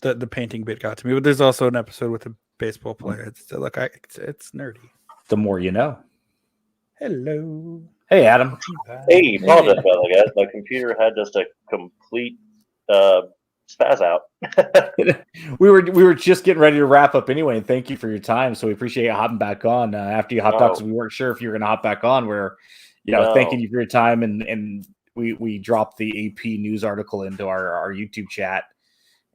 The painting bit got to me, but there's also an episode with a baseball player. It's nerdy. The more you know. Hello. Hey, Adam. Hey, apologize about that, guys. My computer had just a complete spaz out. we were just getting ready to wrap up anyway, and thank you for your time. So we appreciate you hopping back on after you hopped out, because we weren't sure if you were going to hop back on. We're thanking you for your time, and we dropped the AP news article into our YouTube chat.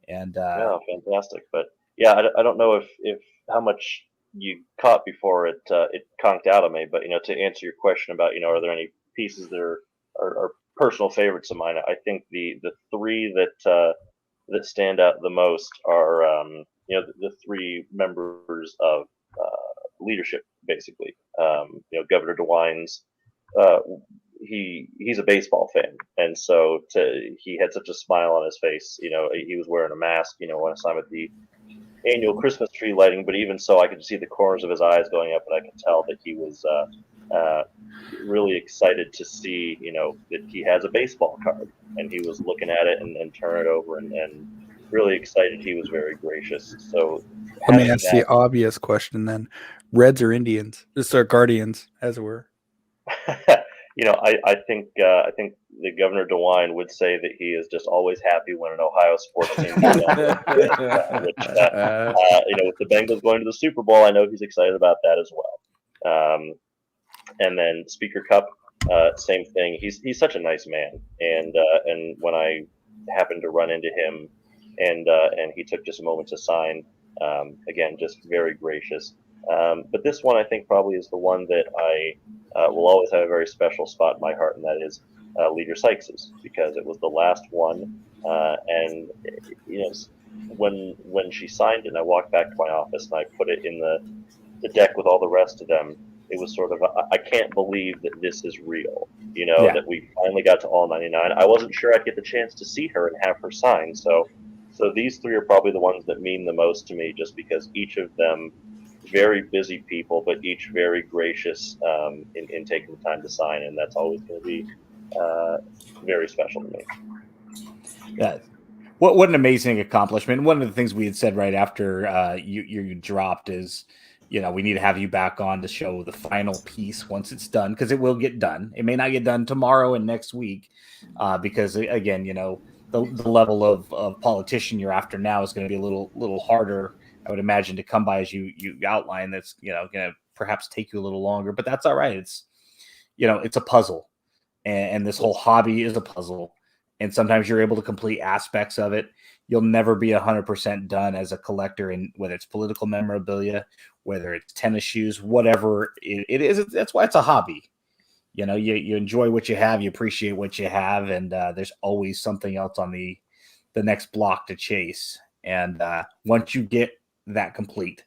And fantastic. But yeah, I don't know if how much you caught before it conked out on me, but to answer your question about are there any pieces that are personal favorites of mine, I think the three that stand out the most are the three members of leadership, basically. Governor DeWine's he's a baseball fan, and so he had such a smile on his face. He was wearing a mask when I saw him at the annual Christmas tree lighting, but even so, I could see the corners of his eyes going up, and I could tell that he was really excited to see that he has a baseball card, and he was looking at it and turn it over and really excited. He was very gracious. So let me ask the obvious question then: Reds or Indians? Just our Guardians, as it were. I think the Governor DeWine would say that he is just always happy when an Ohio sports team goes on. With the Bengals going to the Super Bowl, I know he's excited about that as well. And then Speaker Cup, same thing. He's such a nice man, and when I happened to run into him, and he took just a moment to sign, again, just very gracious. But this one, I think, probably is the one that I will always have a very special spot in my heart, and that is Leader Sykes's, because it was the last one. And when she signed it, and I walked back to my office and I put it in the deck with all the rest of them, it was sort of I can't believe that this is real. That we finally got to all 99. I wasn't sure I'd get the chance to see her and have her sign. So these three are probably the ones that mean the most to me, just because each of them very busy people, but each very gracious in taking the time to sign, and that's always going to be very special to me. Yeah, what an amazing accomplishment. One of the things we had said right after you dropped is, we need to have you back on to show the final piece once it's done, because it will get done. It may not get done tomorrow and next week, because again, the level of politician you're after now is going to be a little harder, I would imagine, to come by, as you outline. That's going to perhaps take you a little longer, but that's all right. It's it's a puzzle, and this whole hobby is a puzzle, and sometimes you're able to complete aspects of it. You'll never be 100% done as a collector, in whether it's political memorabilia, whether it's tennis shoes, whatever it is. That's why it's a hobby. You enjoy what you have, you appreciate what you have, and there's always something else on the next block to chase. And once you get that complete,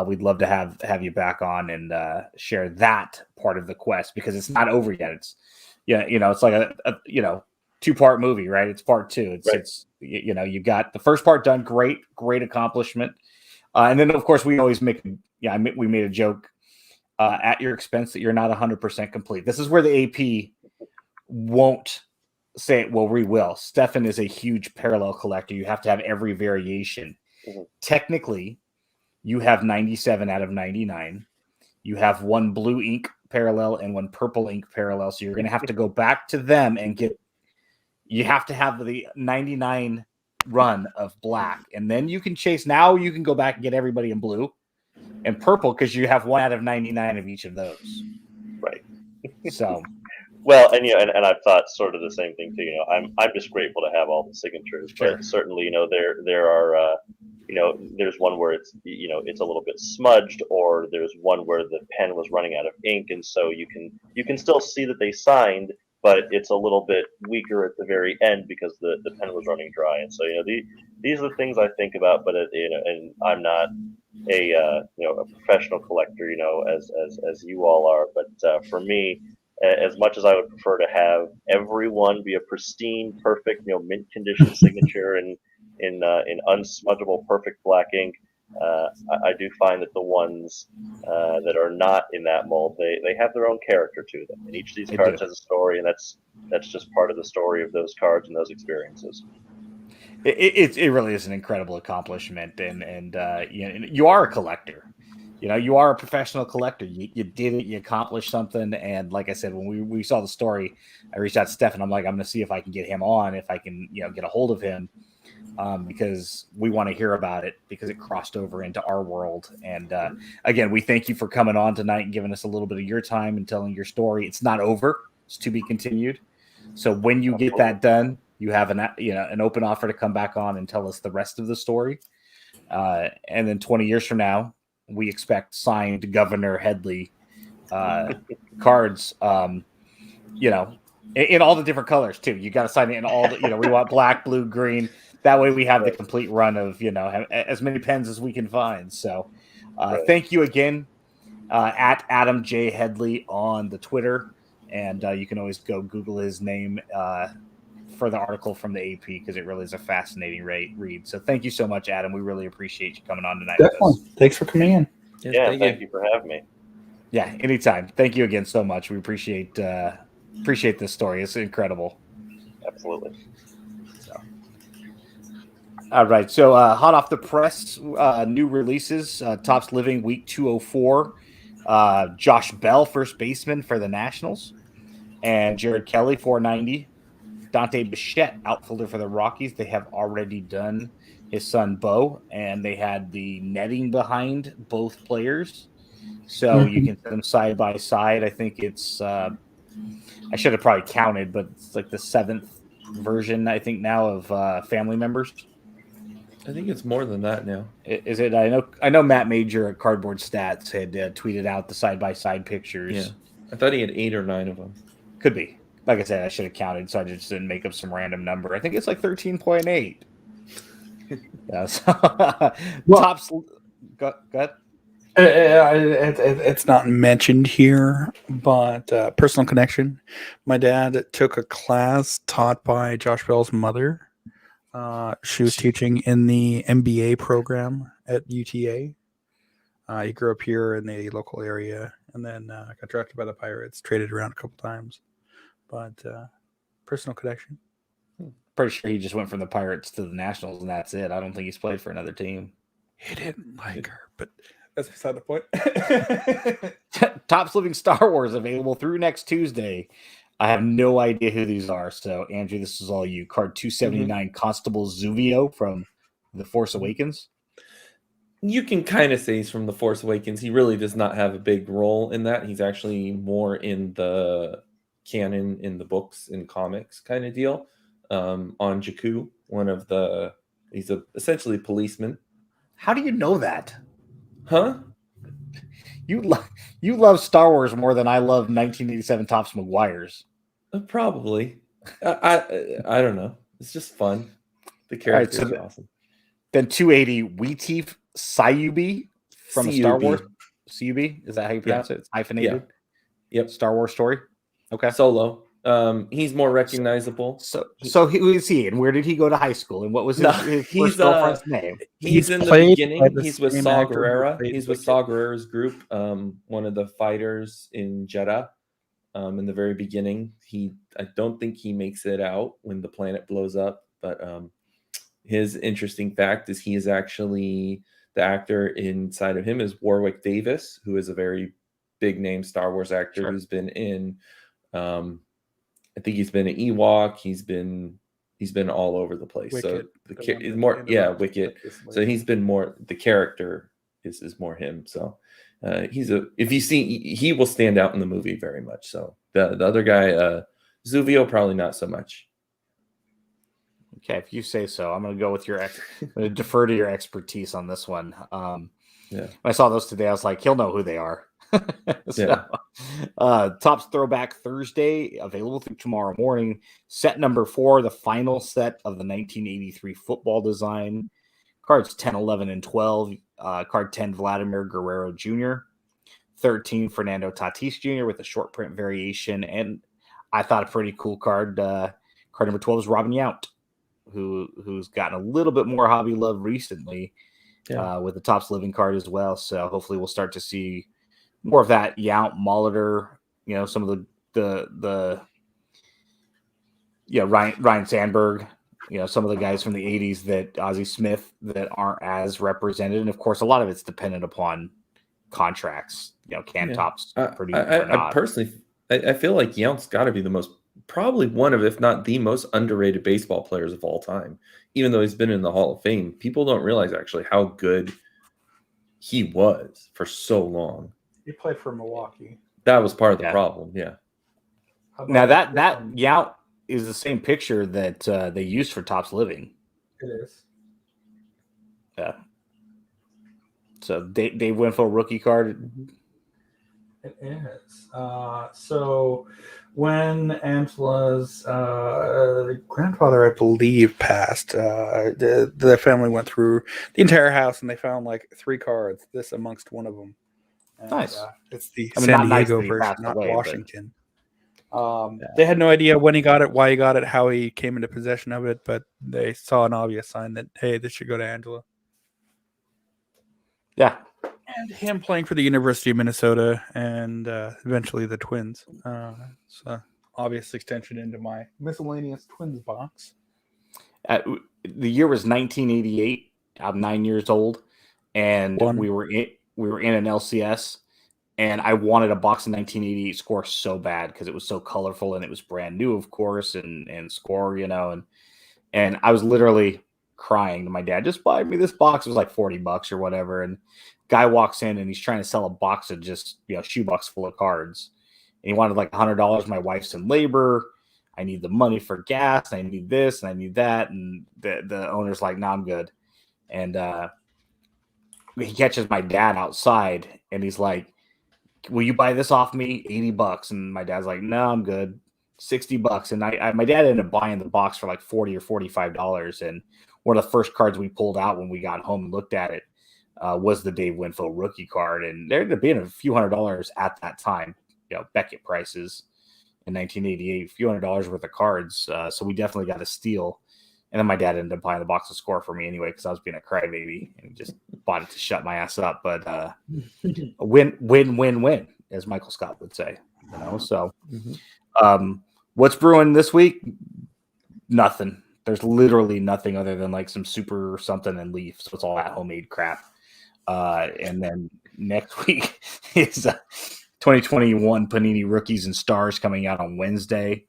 we'd love to have you back on and share that part of the quest, because it's not over yet. It's it's like a 2-part movie, right? It's part 2. It's you got the first part done, great accomplishment, and then of course we always we made a joke at your expense that you're not 100% complete. This is where the AP won't say it. Well, we will. Stefan is a huge parallel collector. You have to have every variation. Mm-hmm. Technically, you have 97 out of 99. You have 1 blue ink parallel and 1 purple ink parallel. So you're going to have to go back to them and you have to have the 99 run of black. And then you can chase. Now you can go back and get everybody in blue and purple, because you have 1 out of 99 of each of those. Right. So. Well, and and I've thought sort of the same thing too. I'm just grateful to have all the signatures, Sure. But certainly, there are there's one where it's it's a little bit smudged, or there's one where the pen was running out of ink, and so you can still see that they signed, but it's a little bit weaker at the very end because the pen was running dry. And so these are the things I think about, but and I'm not a professional collector, as you all are, but for me, as much as I would prefer to have everyone be a pristine, perfect, mint condition signature and in unsmudgeable, perfect black ink, I do find that the ones that are not in that mold, they have their own character to them, and each of these cards has a story, and that's just part of the story of those cards and those experiences. It really is an incredible accomplishment, and you are a collector. You are a professional collector. You did it. You accomplished something. And like I said, when we saw the story, I reached out to Steph, and I'm like, I'm going to see if I can get him on, if I can, get a hold of him, because we want to hear about it, because it crossed over into our world. And again, we thank you for coming on tonight and giving us a little bit of your time and telling your story. It's not over. It's to be continued. So when you get that done, you have an open offer to come back on and tell us the rest of the story. And then 20 years from now, we expect signed Governor Headlee cards, in all the different colors too. You got to sign it in all the, we want black, blue, green. That way we have the complete run of, as many pens as we can find. So thank you again, at Adam J. Headlee on the Twitter. And you can always go Google his name for the article from the AP, because it really is a fascinating read. So thank you so much, Adam. We really appreciate you coming on tonight. Definitely. Thanks for coming in. Yeah, thank you for having me. Yeah, anytime. Thank you again so much. We appreciate this story. It's incredible. Absolutely. So, all right. So hot off the press, new releases. Topps Living Week 204. Josh Bell, first baseman for the Nationals, and Jared Kelly, 490. Dante Bichette, outfielder for the Rockies. They have already done his son Bo, and they had the netting behind both players, so you can set them side by side. I think it's I should have probably counted, but it's like the 7th version, I think, now of family members. I think it's more than that now. Is it? I know Matt Major at Cardboard Stats had tweeted out the side by side pictures. Yeah, I thought he had 8 or 9 of them. Could be. Like I said, I should have counted, so I just didn't make up some random number. I think it's like 13.8. Yeah, so, Topps. Go ahead. It's not mentioned here, but personal connection. My dad took a class taught by Josh Bell's mother. She was teaching in the MBA program at UTA. He grew up here in the local area, and then got drafted by the Pirates, traded around a couple times. But personal connection. Pretty sure he just went from the Pirates to the Nationals, and that's it. I don't think he's played for another team. He didn't like her, but that's beside the point. Topps Living Star Wars available through next Tuesday. I have no idea who these are. So, Andrew, this is all you. Card 279, Constable Zuvio from The Force Awakens. You can kind of say he's from The Force Awakens. He really does not have a big role in that. He's actually more in the canon, in the books, in comics kind of deal. on Jakku. He's essentially a policeman. How do you know that? Huh? You love Star Wars more than I love 1987 Topps McGuire's. Probably. I don't know. It's just fun. The characters are awesome. Then 280 Weeteef Sayubi from Star Wars. CUB? Is that how you pronounce it? It's hyphenated? Yeah. Yep. Star Wars story? Okay. Solo. He's more recognizable. So who is he, and where did he go to high school, and what was his first girlfriend's name? He's in the beginning. He's with Saw Gerrera. He's with Saw Gerrera's group, one of the fighters in Jeddah. In the very beginning, I don't think he makes it out when the planet blows up, but his interesting fact is he is actually the actor inside of him is Warwick Davis, who is a very big name Star Wars actor who's been in. I think he's been an Ewok. He's been all over the place. Wicket, so is more Wicket. So he's been more. The character is more him. So if you see, he will stand out in the movie very much. So the other guy, Zuvio, probably not so much. Okay, if you say so, I'm going to go with I'm going to defer to your expertise on this one. When I saw those today, I was like, he'll know who they are. Topps Throwback Thursday, available through tomorrow morning. Set number 4, the final set of the 1983 football design. Cards 10, 11, and 12. Card 10, Vladimir Guerrero Jr. 13, Fernando Tatis Jr. with a short print variation. And I thought a pretty cool card. Card number 12 is Robin Yount, who's gotten a little bit more hobby love recently with the Topps Living card as well. So hopefully we'll start to see more of that. Yount, Molitor, some of the Ryan Sandberg, some of the guys from the 80s that Ozzie Smith that aren't as represented. And of course, a lot of it's dependent upon contracts, can Topps produce or not. I personally, I feel like Yount's got to be probably one of, if not the most underrated baseball players of all time. Even though he's been in the Hall of Fame, people don't realize actually how good he was for so long. He played for Milwaukee. That was part of the problem. Yeah. Now that Yount is the same picture that they used for Topps Living. It is. Yeah. So Dave Winfield rookie card. It is. So when Angela's grandfather, I believe, passed, the family went through the entire house and they found like 3 cards. This amongst one of them. And, nice. It's the San Diego version, not Washington. They had no idea when he got it, why he got it, how he came into possession of it, but they saw an obvious sign that, hey, this should go to Angela. Yeah. And him playing for the University of Minnesota and eventually the Twins. So obvious extension into my miscellaneous Twins box. The year was 1988. I'm 9 years old, and we were in an LCS, and I wanted a box of 1988 Score so bad because it was so colorful and it was brand new, of course, and Score, and I was literally crying to my dad, just buy me this box. It was like $40 or whatever, and guy walks in and he's trying to sell a box of just shoebox full of cards, and he wanted like $100. My wife's in labor. I need the money for gas. I need this and I need that, and the owner's like, "No, I'm good." And he catches my dad outside and he's like, "Will you buy this off me? $80. And my dad's like, "No, I'm good. $60." And my dad ended up buying the box for like $40 or $45. And one of the first cards we pulled out when we got home and looked at it was the Dave Winfield rookie card. And there ended up being a few $100s at that time, Beckett prices in 1988, a few $100s worth of cards. So we definitely got a steal. And then my dad ended up buying the box of Score for me anyway because I was being a crybaby and just bought it to shut my ass up. But a win, as Michael Scott would say. So what's brewing this week? Nothing. There's literally nothing other than like some super or something and Leaf. So it's all that homemade crap. And then next week is 2021 Panini Rookies and Stars coming out on Wednesday.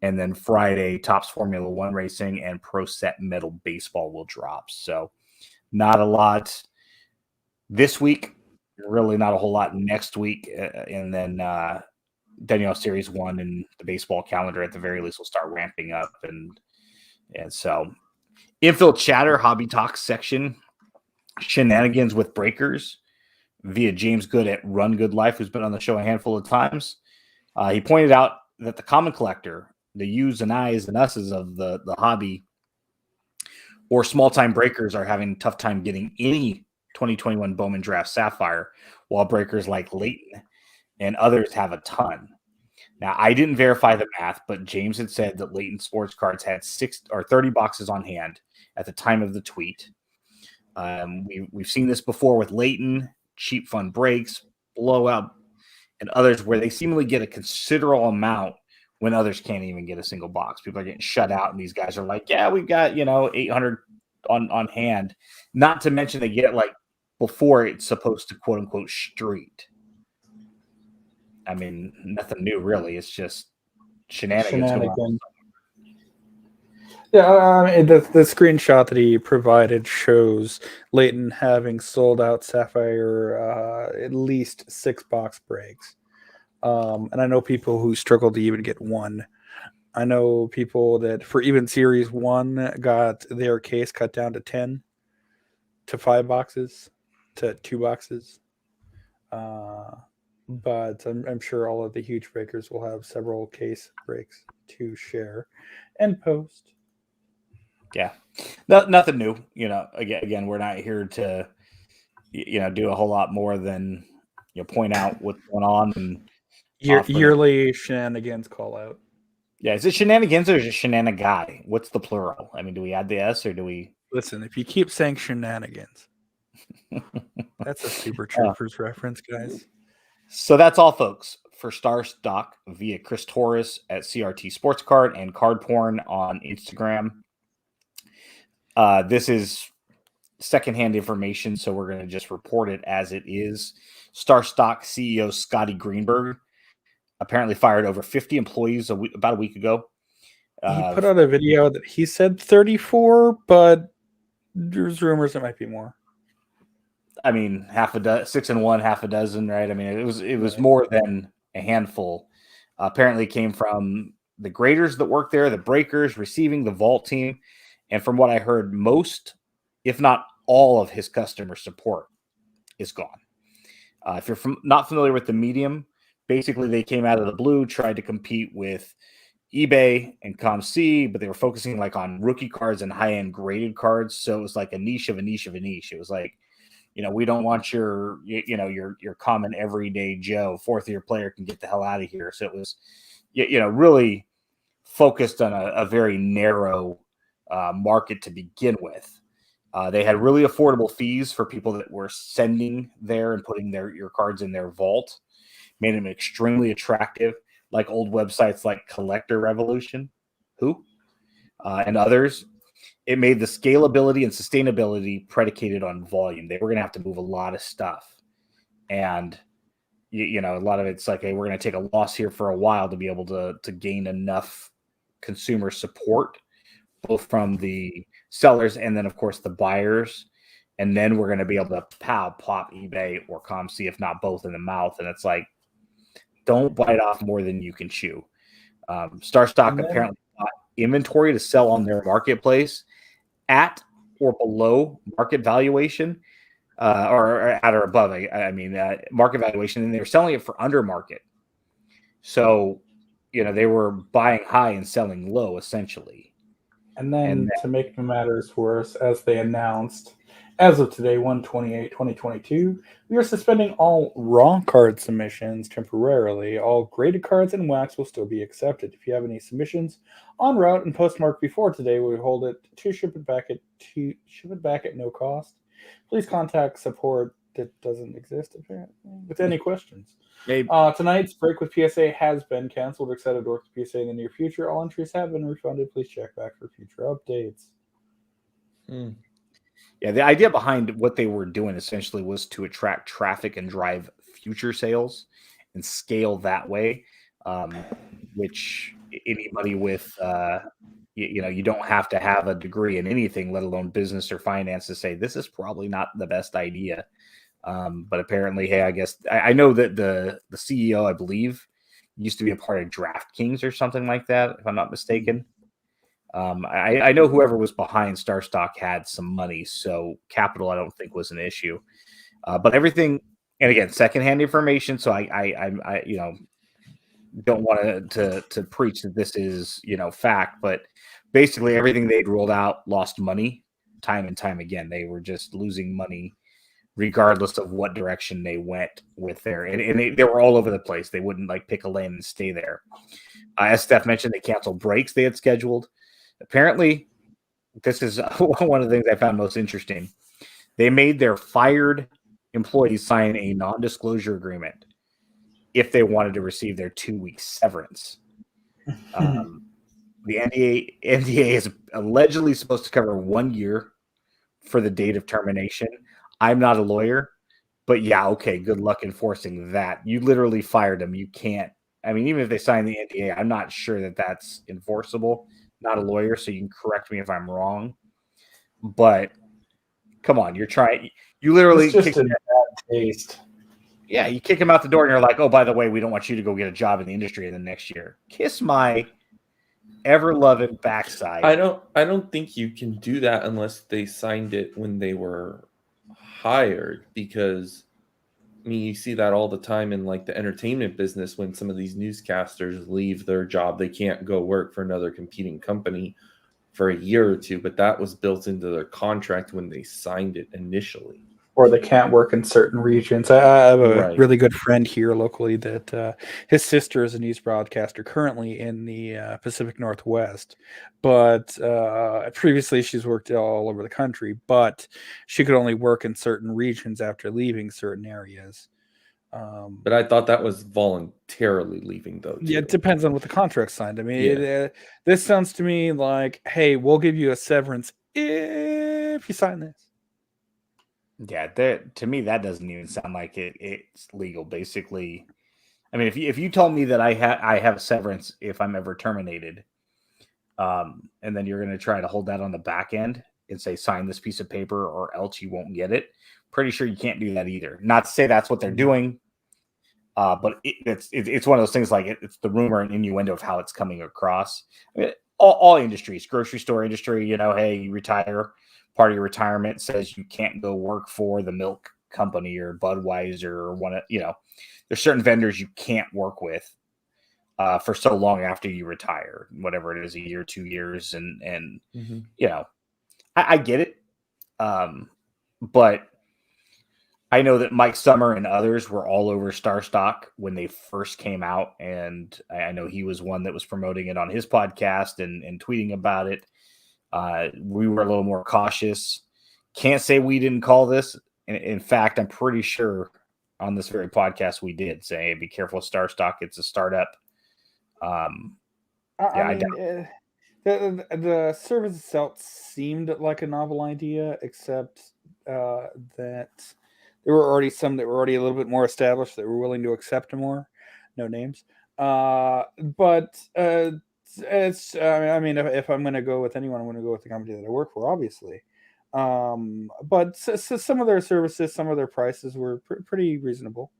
And then Friday, Topps Formula One Racing and Pro Set Metal Baseball will drop. So not a lot this week, really not a whole lot next week. And then Danielle Series 1 and the baseball calendar at the very least will start ramping up. And And so, infill chatter, hobby talk section, shenanigans with breakers via James Good at Run Good Life, who's been on the show a handful of times. He pointed out that the common collector, the yous and I's and us's of the hobby, or small-time breakers are having a tough time getting any 2021 Bowman Draft Sapphire, while breakers like Leighton and others have a ton. Now, I didn't verify the math, but James had said that Leighton Sports Cards had 30 boxes on hand at the time of the tweet. We've seen this before with Leighton, cheap fun breaks, blowout, and others where they seemingly get a considerable amount when others can't even get a single box. People are getting shut out, and these guys are like, yeah, we've got 800 on hand. Not to mention they get it like before it's supposed to quote unquote street. I mean, nothing new really. It's just shenanigans. Yeah, the screenshot that he provided shows Leighton having sold out Sapphire at least 6 box breaks. And I know people who struggled to even get one. I know people that for even Series 1 got their case cut down to 10 to 5 boxes to 2 boxes. But I'm sure all of the huge breakers will have several case breaks to share and post. Yeah, nothing new. Again, we're not here to, do a whole lot more than point out what's going on and yearly shenanigans call out. Yeah, is it shenanigans or is it shenanigai? What's the plural? I mean, do we add the S or do we? Listen, if you keep saying shenanigans, that's a Super Troopers reference, guys. So that's all, folks, for Star Stock via Chris Torres at CRT Sports Card and Card Porn on Instagram. This is secondhand information, so we're going to just report it as it is. Star Stock CEO Scotty Greenberg apparently fired over 50 employees about a week ago. He put out a video that he said 34, but there's rumors it might be more. I mean, 6 and 1, half a dozen, right? I mean, it was more than a handful. Apparently, it came from the graders that work there, the breakers, receiving, the vault team, and from what I heard, most, if not all, of his customer support is gone. If you're not familiar with the medium, basically they came out of the blue, tried to compete with eBay and ComC, but they were focusing like on rookie cards and high-end graded cards. So it was like a niche of a niche of a niche. It was like, we don't want your common everyday Joe 4th-year player can get the hell out of here. So it was, really focused on a very narrow market to begin with. They had really affordable fees for people that were sending there and putting your cards in their vault. Made them extremely attractive, like old websites like Collector Revolution, and others. It made the scalability and sustainability predicated on volume. They were going to have to move a lot of stuff. And, a lot of it's like, hey, we're going to take a loss here for a while to be able to gain enough consumer support, both from the sellers and then, of course, the buyers. And then we're going to be able to pop eBay or ComC, if not both, in the mouth. And it's like, don't bite off more than you can chew. Star Stock apparently bought inventory to sell on their marketplace at or below market valuation, or at or above. Market valuation, and they were selling it for under market. So, they were buying high and selling low, essentially. And then to make matters worse, as they announced, as of today, 1/28/2022, we are suspending all raw card submissions temporarily. All graded cards and wax will still be accepted. If you have any submissions en route and postmarked before today, we hold it to ship it back at no cost. Please contact support that doesn't exist apparently with any questions. Tonight's break with PSA has been canceled. Excited to work with PSA in the near future. All entries have been refunded. Please check back for future updates. Yeah, the idea behind what they were doing essentially was to attract traffic and drive future sales and scale that way, which anybody with, you don't have to have a degree in anything, let alone business or finance, to say this is probably not the best idea. But apparently, hey, I guess I know that the CEO, I believe, used to be a part of DraftKings or something like that, if I'm not mistaken. I know whoever was behind StarStock had some money, so capital I don't think was an issue. But everything, and again, secondhand information. So I don't want to preach that this is fact, but basically everything they'd rolled out lost money time and time again. They were just losing money regardless of what direction they went with and they were all over the place. They wouldn't pick a lane and stay there. As Steph mentioned, they canceled breaks they had scheduled. Apparently, this is one of the things I found most interesting. They made their fired employees sign a non-disclosure agreement if they wanted to receive their 2-week severance. The NDA is allegedly supposed to cover 1 year for the date of termination. I'm not a lawyer, but yeah, okay, good luck enforcing that. You literally fired them. You can't. I mean, even if they sign the NDA, I'm not sure that that's enforceable. Not a lawyer, so you can correct me if I'm wrong. But come on, you're trying. You literally it's just a bad taste. Yeah, you kick him out the door, and you're like, "Oh, by the way, we don't want you to go get a job in the industry in the next year." Kiss my ever-loving backside. I don't think you can do that unless they signed it when they were hired, because I mean, you see that all the time in the entertainment business when some of these newscasters leave their job, they can't go work for another competing company for a year or two, but that was built into their contract when they signed it initially. Or they can't work in certain regions. I have a really good friend here locally that his sister is a news broadcaster currently in the Pacific Northwest, but previously she's worked all over the country, but she could only work in certain regions after leaving certain areas. But I thought that was voluntarily leaving, though. Too. Yeah, it depends on what the contract signed. I mean, this sounds to me like, hey, we'll give you a severance if you sign this. Yeah, to me that doesn't even sound like it's legal. Basically, I mean, if you told me that I have a severance if I'm ever terminated, and then you're going to try to hold that on the back end and say sign this piece of paper or else you won't get it, pretty sure you can't do that either. Not to say that's what they're doing, but it's one of those things it's the rumor and innuendo of how it's coming across. I mean, all industries, grocery store industry, hey, you retire. Part of your retirement says you can't go work for the milk company or Budweiser or there's certain vendors you can't work with for so long after you retire, whatever it is, a year, 2 years. And I get it. But I know that Mike Summer and others were all over StarStock when they first came out. And I know he was one that was promoting it on his podcast and tweeting about it. We were a little more cautious. Can't say we didn't call this. In fact, I'm pretty sure on this very podcast we did say, hey, be careful with StarStock. It's a startup. The service itself seemed like a novel idea, except that there were already some that were already a little bit more established that were willing to accept more. No names. But it's I mean, if I'm going to go with anyone, I'm going to go with the company that I work for, obviously. But so some of their services, some of their prices were pretty reasonable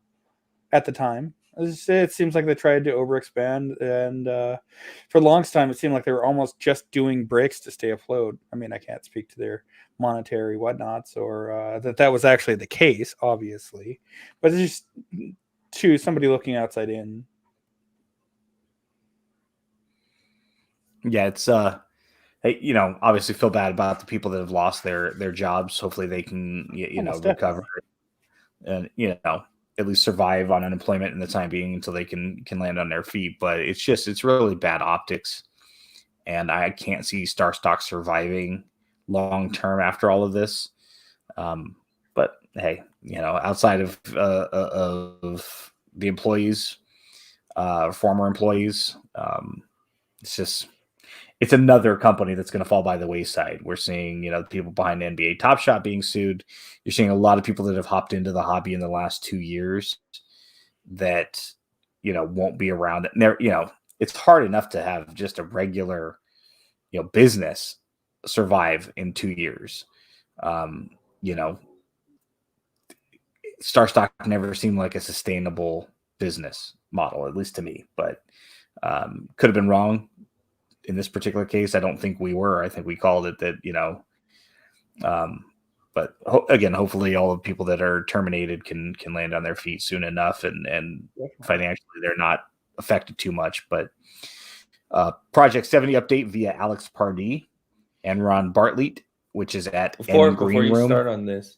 at the time. It seems like they tried to overexpand, and for the longest time, it seemed like they were almost just doing breaks to stay afloat. I mean, I can't speak to their monetary whatnots or that was actually the case, obviously, but it's just to somebody looking outside in. Yeah, it's obviously feel bad about the people that have lost their jobs. Hopefully they can recover and at least survive on unemployment in the time being until they can land on their feet. But it's really bad optics, and I can't see StarStock surviving long term after all of this. But hey, outside of the employees, former employees, it's another company that's going to fall by the wayside. We're seeing, the people behind NBA Top Shot being sued. You're seeing a lot of people that have hopped into the hobby in the last 2 years that, won't be around. And it's hard enough to have just a regular, business survive in 2 years. StarStock never seemed like a sustainable business model, at least to me, but could have been wrong. in this particular case, I don't think we were. I think we called it that, but again, hopefully all the people that are terminated can land on their feet soon enough, and financially they're not affected too much. But Project 70 update via Alex Pardee and Ron Bartlett, which is at Before you start on this,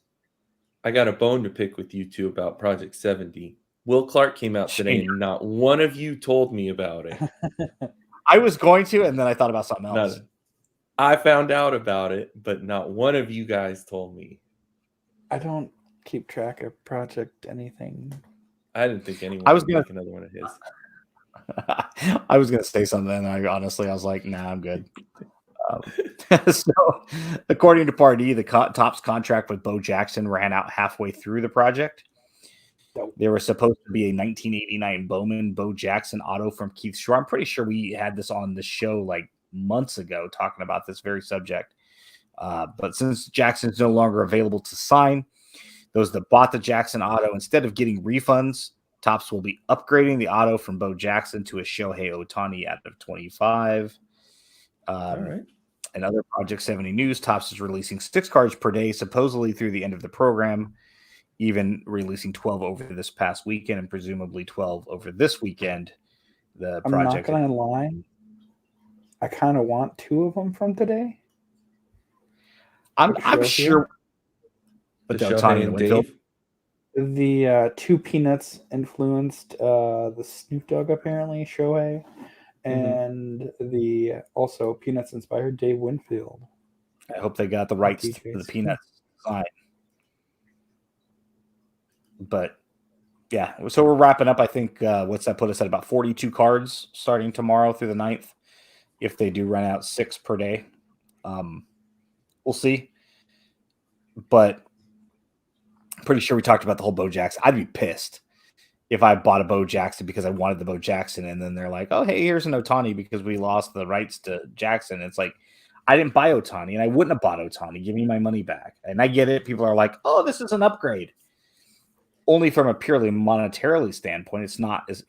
I got a bone to pick with you two about Project 70. Will Clark came out today, and not one of you told me about it. I was going to, and then I thought about something else. None. I found out about it, but not one of you guys told me. I don't keep track of Project anything. I didn't think anyone would make another one of his. I was going to say something, and I was like, nah, I'm good. So, according to Pardee, the Topps contract with Bo Jackson ran out halfway through the project. There was supposed to be a 1989 Bowman Bo Jackson auto from Keith Shore. I'm pretty sure we had this on the show like months ago talking about this very subject. But since Jackson's no longer available to sign, those that bought the Jackson auto, instead of getting refunds, Topps will be upgrading the auto from Bo Jackson to a Shohei Ohtani out of 25. All right. And other Project 70 news, Topps is releasing 6 cards per day, supposedly through the end of the program, even releasing 12 over this past weekend and presumably 12 over this weekend. I'm not going to lie. I kind of want 2 of them from today. I'm sure. But the Ohtani and Dave? The 2 Peanuts influenced the Snoop Dogg, apparently, Shohei. And the also Peanuts inspired Dave Winfield. I hope they got the rights to the Peanuts design. But yeah, so we're wrapping up. I think what's that put us at about 42 cards starting tomorrow through the 9th. If they do run out 6 per day, we'll see. But I'm pretty sure we talked about the whole Bo Jackson. I'd be pissed if I bought a Bo Jackson because I wanted the Bo Jackson, and then they're like, oh, hey, here's an Ohtani because we lost the rights to Jackson. It's like, I didn't buy Ohtani, and I wouldn't have bought Ohtani. Give me my money back. And I get it. People are like, oh, this is an upgrade. Only from a purely monetarily standpoint. It's not as,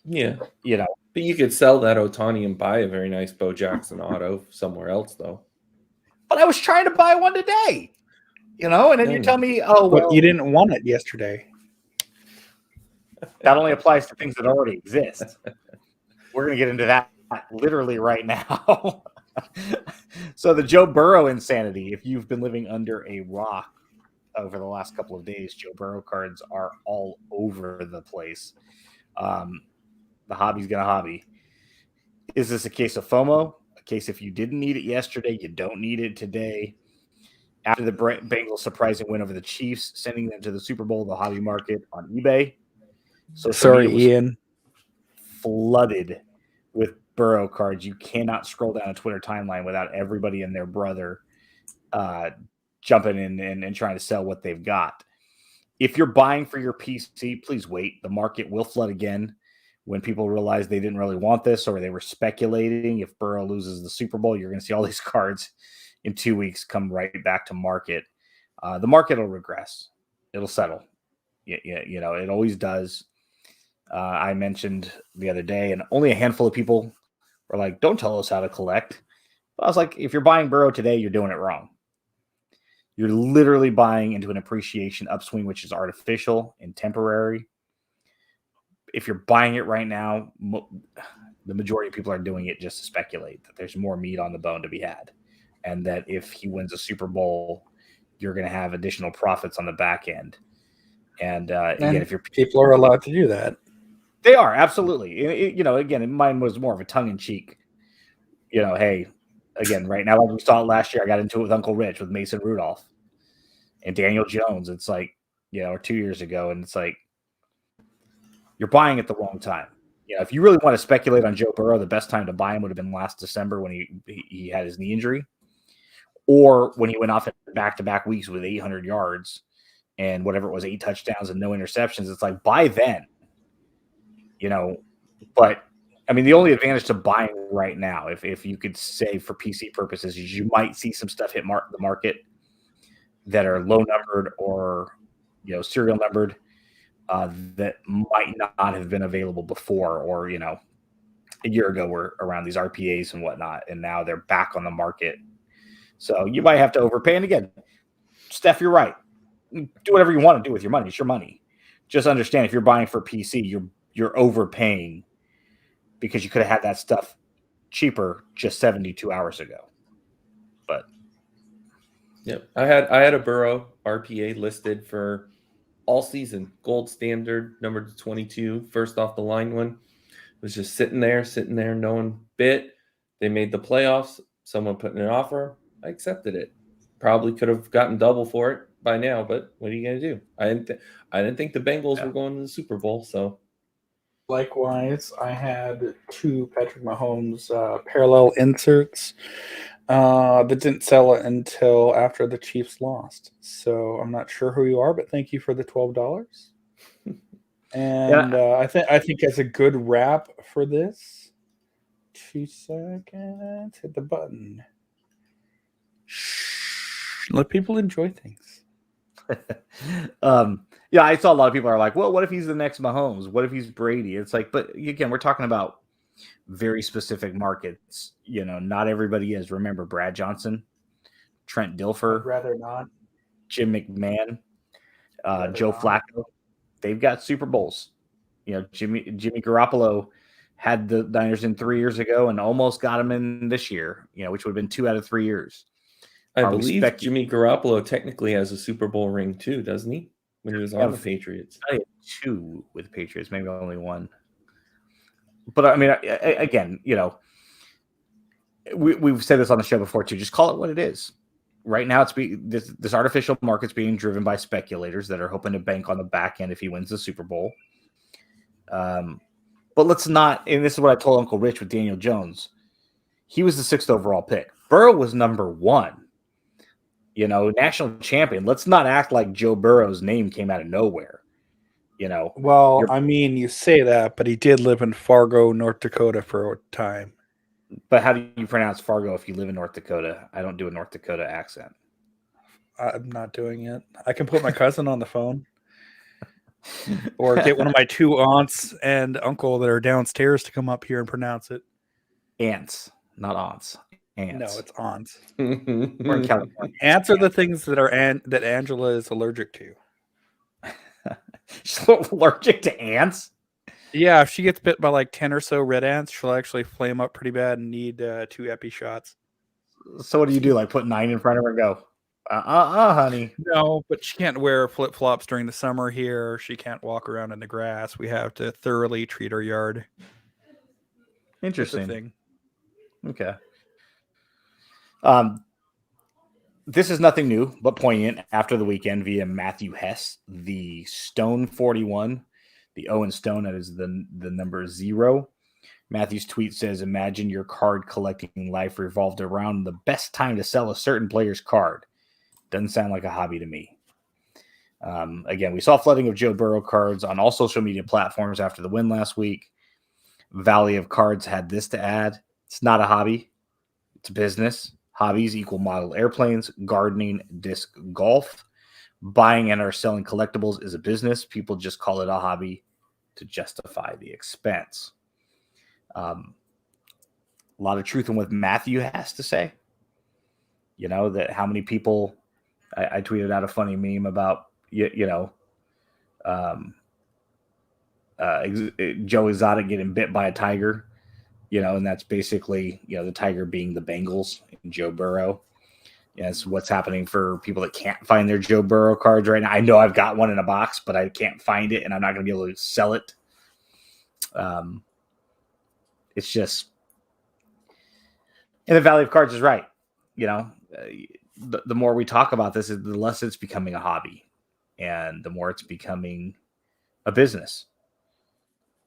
But you could sell that Ohtani and buy a very nice Bo Jackson auto somewhere else, though. But I was trying to buy one today, and then you tell me, oh, well, you didn't want it yesterday. That only applies to things that already exist. We're going to get into that literally right now. So the Joe Burrow insanity, if you've been living under a rock over the last couple of days, Joe Burrow cards are all over the place. The hobby's going to hobby. Is this a case of FOMO? A case if you didn't need it yesterday, you don't need it today? After the Bengals' surprising win over the Chiefs, sending them to the Super Bowl, the hobby market on eBay. So sorry, Ian. Flooded with Burrow cards. You cannot scroll down a Twitter timeline without everybody and their brother jumping in and trying to sell what they've got. If you're buying for your PC, please wait. The market will flood again when people realize they didn't really want this, or they were speculating. If Burrow loses the Super Bowl, you're going to see all these cards in 2 weeks come right back to market. The market will regress. It'll settle. It always does. I mentioned the other day, and only a handful of people were like, don't tell us how to collect. But I was like, if you're buying Burrow today, you're doing it wrong. You're literally buying into an appreciation upswing, which is artificial and temporary. If you're buying it right now, the majority of people are doing it just to speculate that there's more meat on the bone to be had. And that if he wins a Super Bowl, you're going to have additional profits on the back end. And again, if people are allowed to do that. They are, absolutely. Again, mine was more of a tongue-in-cheek. Hey, again, right now, like we saw it last year, I got into it with Uncle Rich, with Mason Rudolph and Daniel Jones. It's like, or 2 years ago, and it's like, you're buying at the wrong time. If you really want to speculate on Joe Burrow, the best time to buy him would have been last December when he had his knee injury, or when he went off at back-to-back weeks with 800 yards and whatever it was, 8 touchdowns and no interceptions. It's like, buy then. But I mean, the only advantage to buying right now, if you could say for PC purposes, is you might see some stuff hit the market that are low numbered or serial numbered that might not have been available before, or a year ago were around these RPAs and whatnot, and now they're back on the market. So you might have to overpay. And again, Steph, you're right. Do whatever you want to do with your money. It's your money. Just understand if you're buying for PC, you're overpaying because you could have had that stuff cheaper just 72 hours ago. But yep, I had a Burrow RPA listed for all season, gold standard, number 22, first off the line one. Was just sitting there, no one bit. They made the playoffs. Someone put in an offer. I accepted it. Probably could have gotten double for it by now, but what are you gonna do? I didn't think the Bengals were going to the Super Bowl. So likewise, I had 2 Patrick Mahomes parallel inserts that didn't sell it until after the Chiefs lost. So I'm not sure who you are, but thank you for the $12. And I think as a good wrap for this, 2 seconds, hit the button. Shh, let people enjoy things. Yeah, I saw a lot of people are like, well, what if he's the next Mahomes? What if he's Brady? It's like, but again, we're talking about very specific markets. You know, not everybody is. Remember Brad Johnson, Trent Dilfer, I'd rather not. Jim McMahon, Joe Flacco. They've got Super Bowls. You know, Jimmy Garoppolo had the Niners in 3 years ago and almost got him in this year, you know, which would have been 2 out of 3 years. I believe Jimmy Garoppolo technically has a Super Bowl ring too, doesn't he? When he was on the Patriots. I had 2 with the Patriots, maybe only 1. But I mean, again, you know, we've said this on the show before too. Just call it what it is. Right now, it's this artificial market's being driven by speculators that are hoping to bank on the back end if he wins the Super Bowl. But let's not, and this is what I told Uncle Rich with Daniel Jones. He was the 6th overall pick. Burrow was number 1. You know, national champion. Let's not act like Joe Burrow's name came out of nowhere. You know. Well, I mean, you say that, but he did live in Fargo, North Dakota for a time. But how do you pronounce Fargo if you live in North Dakota? I don't do a North Dakota accent. I'm not doing it. I can put my cousin on the phone. Or get one of my 2 aunts and uncle that are downstairs to come up here and pronounce it. Aunts, not aunts. Ants. No, it's aunts. We're in California. Ants are the things that that Angela is allergic to. She's allergic to ants? Yeah, if she gets bit by like 10 or so red ants, she'll actually flame up pretty bad and need 2 epi shots. So what do you do? Like put 9 in front of her and go, honey. No, but she can't wear flip-flops during the summer here. She can't walk around in the grass. We have to thoroughly treat our yard. Interesting. Okay. This is nothing new, but poignant after the weekend via Matthew Hess, the Stone 41, the Owen Stone, that is the number 0. Matthew's tweet says, imagine your card collecting life revolved around the best time to sell a certain player's card. Doesn't sound like a hobby to me. Again, we saw flooding of Joe Burrow cards on all social media platforms after the win last week. Valley of Cards had this to add. It's not a hobby. It's a business. Hobbies equal model airplanes, gardening, disc golf. Buying and or selling collectibles is a business. People just call it a hobby to justify the expense. A lot of truth in what Matthew has to say. You know, that how many people, I tweeted out a funny meme about, Joe Exotic getting bit by a tiger, you know, and that's basically, you know, the tiger being the Bengals and Joe Burrow. Yes, what's happening for people that can't find their Joe Burrow cards right now. I know I've got one in a box, but I can't find it, and I'm not going to be able to sell it. It's just, and the Valley of Cards is right. You know, the more we talk about this, the less it's becoming a hobby, and the more it's becoming a business.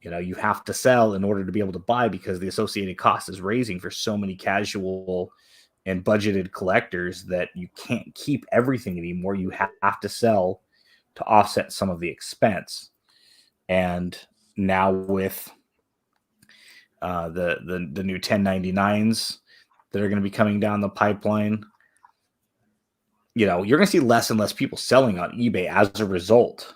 You know, you have to sell in order to be able to buy because the associated cost is raising for so many casual and budgeted collectors that you can't keep everything anymore. You have to sell to offset some of the expense. And now with the new 1099s that are going to be coming down the pipeline, you know, you're going to see less and less people selling on eBay as a result,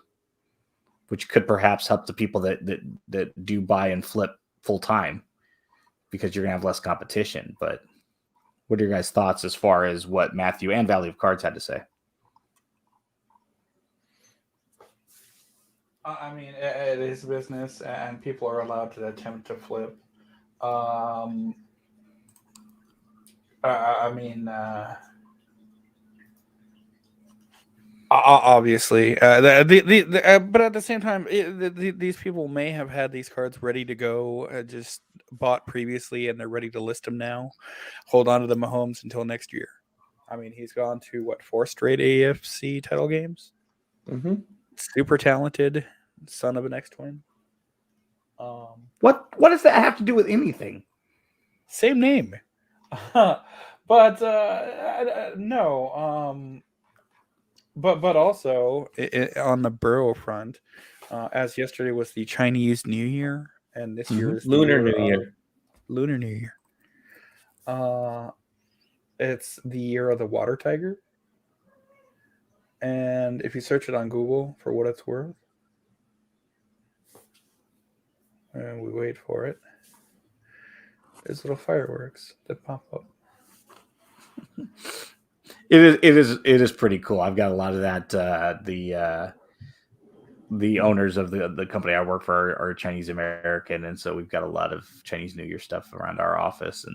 which could perhaps help the people that do buy and flip full time. because you're gonna have less competition. But what are your guys' thoughts as far as what Matthew and Valley of Cards had to say? I mean, it is business, and people are allowed to attempt to flip. Obviously, but at the same time, these people may have had these cards ready to go, just bought previously, and they're ready to list them now. Hold on to the Mahomes until next year. I mean, he's gone to 4 straight AFC title games. Mm-hmm. Super talented, son of an ex-twin. What does that have to do with anything? Same name, but no. But also on the Burrow front, as yesterday was the Chinese New Year, and this year is Lunar New Year. Lunar New Year. It's the year of the water tiger, and if you search it on Google for what it's worth, and we wait for it, there's little fireworks that pop up. It is pretty cool. I've got a lot of that. The owners of the company I work for are Chinese American, and so we've got a lot of Chinese New Year stuff around our office.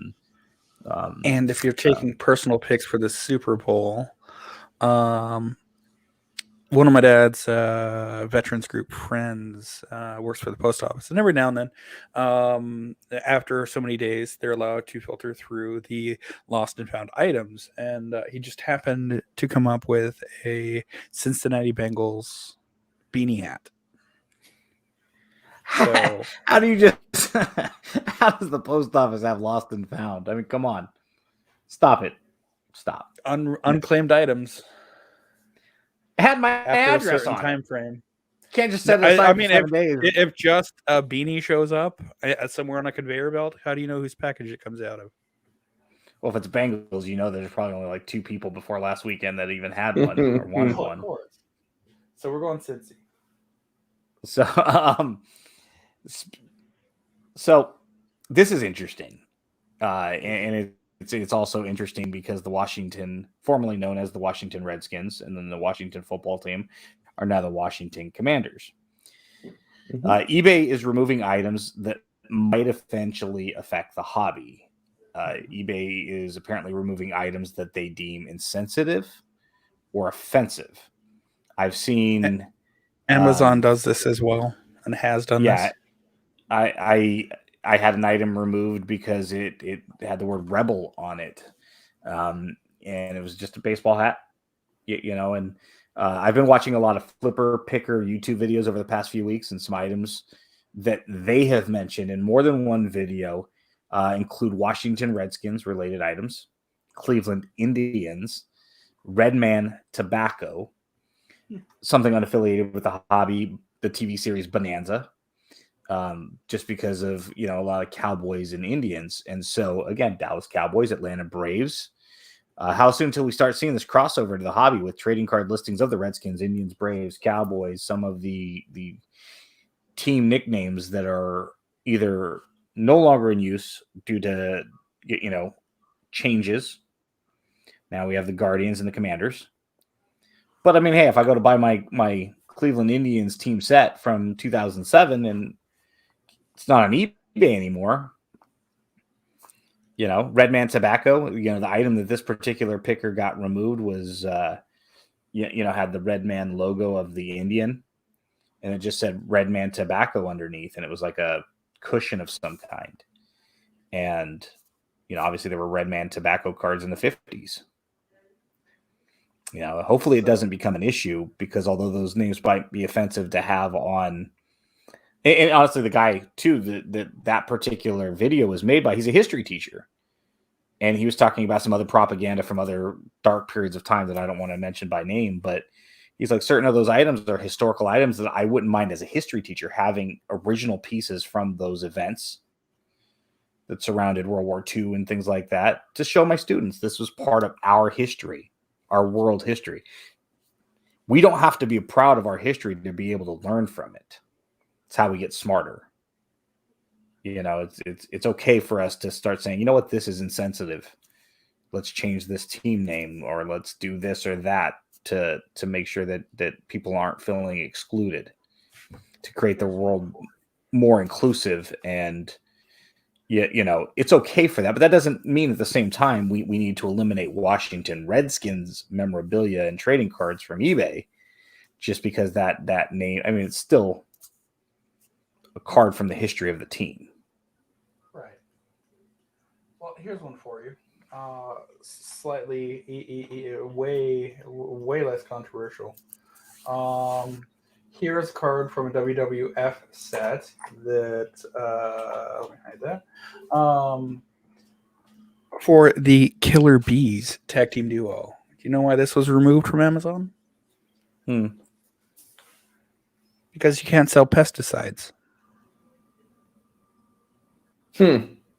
And if you're taking personal picks for the Super Bowl, one of my dad's veterans group friends works for the post office, and every now and then, after so many days, they're allowed to filter through the lost and found items, and he just happened to come up with a Cincinnati Bengals beanie hat. So how do you just how does the post office have lost and found? I mean, come on, stop it, stop. Unclaimed items. I had my After address a certain on time it. frame. Can't just set it aside for 7 days. If just a beanie shows up somewhere on a conveyor belt, how do you know whose package it comes out of? Well, if it's Bengals, you know there's probably only like 2 people before last weekend that even had one or wanted one. Of course. So we're going Cincy. So this is interesting, and it's also interesting because the Washington, formerly known as the Washington Redskins, and then the Washington football team, are now the Washington Commanders. Mm-hmm. eBay is removing items that might eventually affect the hobby. eBay is apparently removing items that they deem insensitive or offensive. I've seen Amazon does this as well and has done this. I had an item removed because it had the word rebel on it. And it was just a baseball hat, and I've been watching a lot of flipper picker YouTube videos over the past few weeks, and some items that they have mentioned in more than one video include Washington Redskins related items, Cleveland Indians, Redman tobacco, something unaffiliated with the hobby, the TV series Bonanza, just because of, a lot of Cowboys and Indians. And so again, Dallas Cowboys, Atlanta Braves. How soon until we start seeing this crossover to the hobby with trading card listings of the Redskins, Indians, Braves, Cowboys, some of the team nicknames that are either no longer in use due to, changes. Now we have the Guardians and the Commanders. But I mean, hey, if I go to buy my Cleveland Indians team set from 2007 and it's not on eBay anymore, Redman tobacco, the item that this particular picker got removed was, had the Redman logo of the Indian, and it just said Redman tobacco underneath, and it was like a cushion of some kind. And, obviously there were Redman tobacco cards in the 50s. Hopefully it doesn't become an issue, because although those names might be offensive to have on, and honestly, the guy too, that particular video was made by, he's a history teacher, and he was talking about some other propaganda from other dark periods of time that I don't want to mention by name, but he's like, certain of those items are historical items that I wouldn't mind as a history teacher having original pieces from those events that surrounded World War II and things like that to show my students this was part of our history, our world history. We don't have to be proud of our history to be able to learn from it. It's how we get smarter. It's okay for us to start saying, you know what, this is insensitive. Let's change this team name, or let's do this or that to make sure that people aren't feeling excluded, to create the world more inclusive. And it's okay for that, but that doesn't mean at the same time we need to eliminate Washington Redskins memorabilia and trading cards from eBay just because that name. I mean, it's still a card from the history of the team. Right. Well, here's one for you. Slightly way less controversial. Here's a card from a WWF set that let me hide that. For the Killer Bees tag team duo. Do you know why this was removed from Amazon? Because you can't sell pesticides.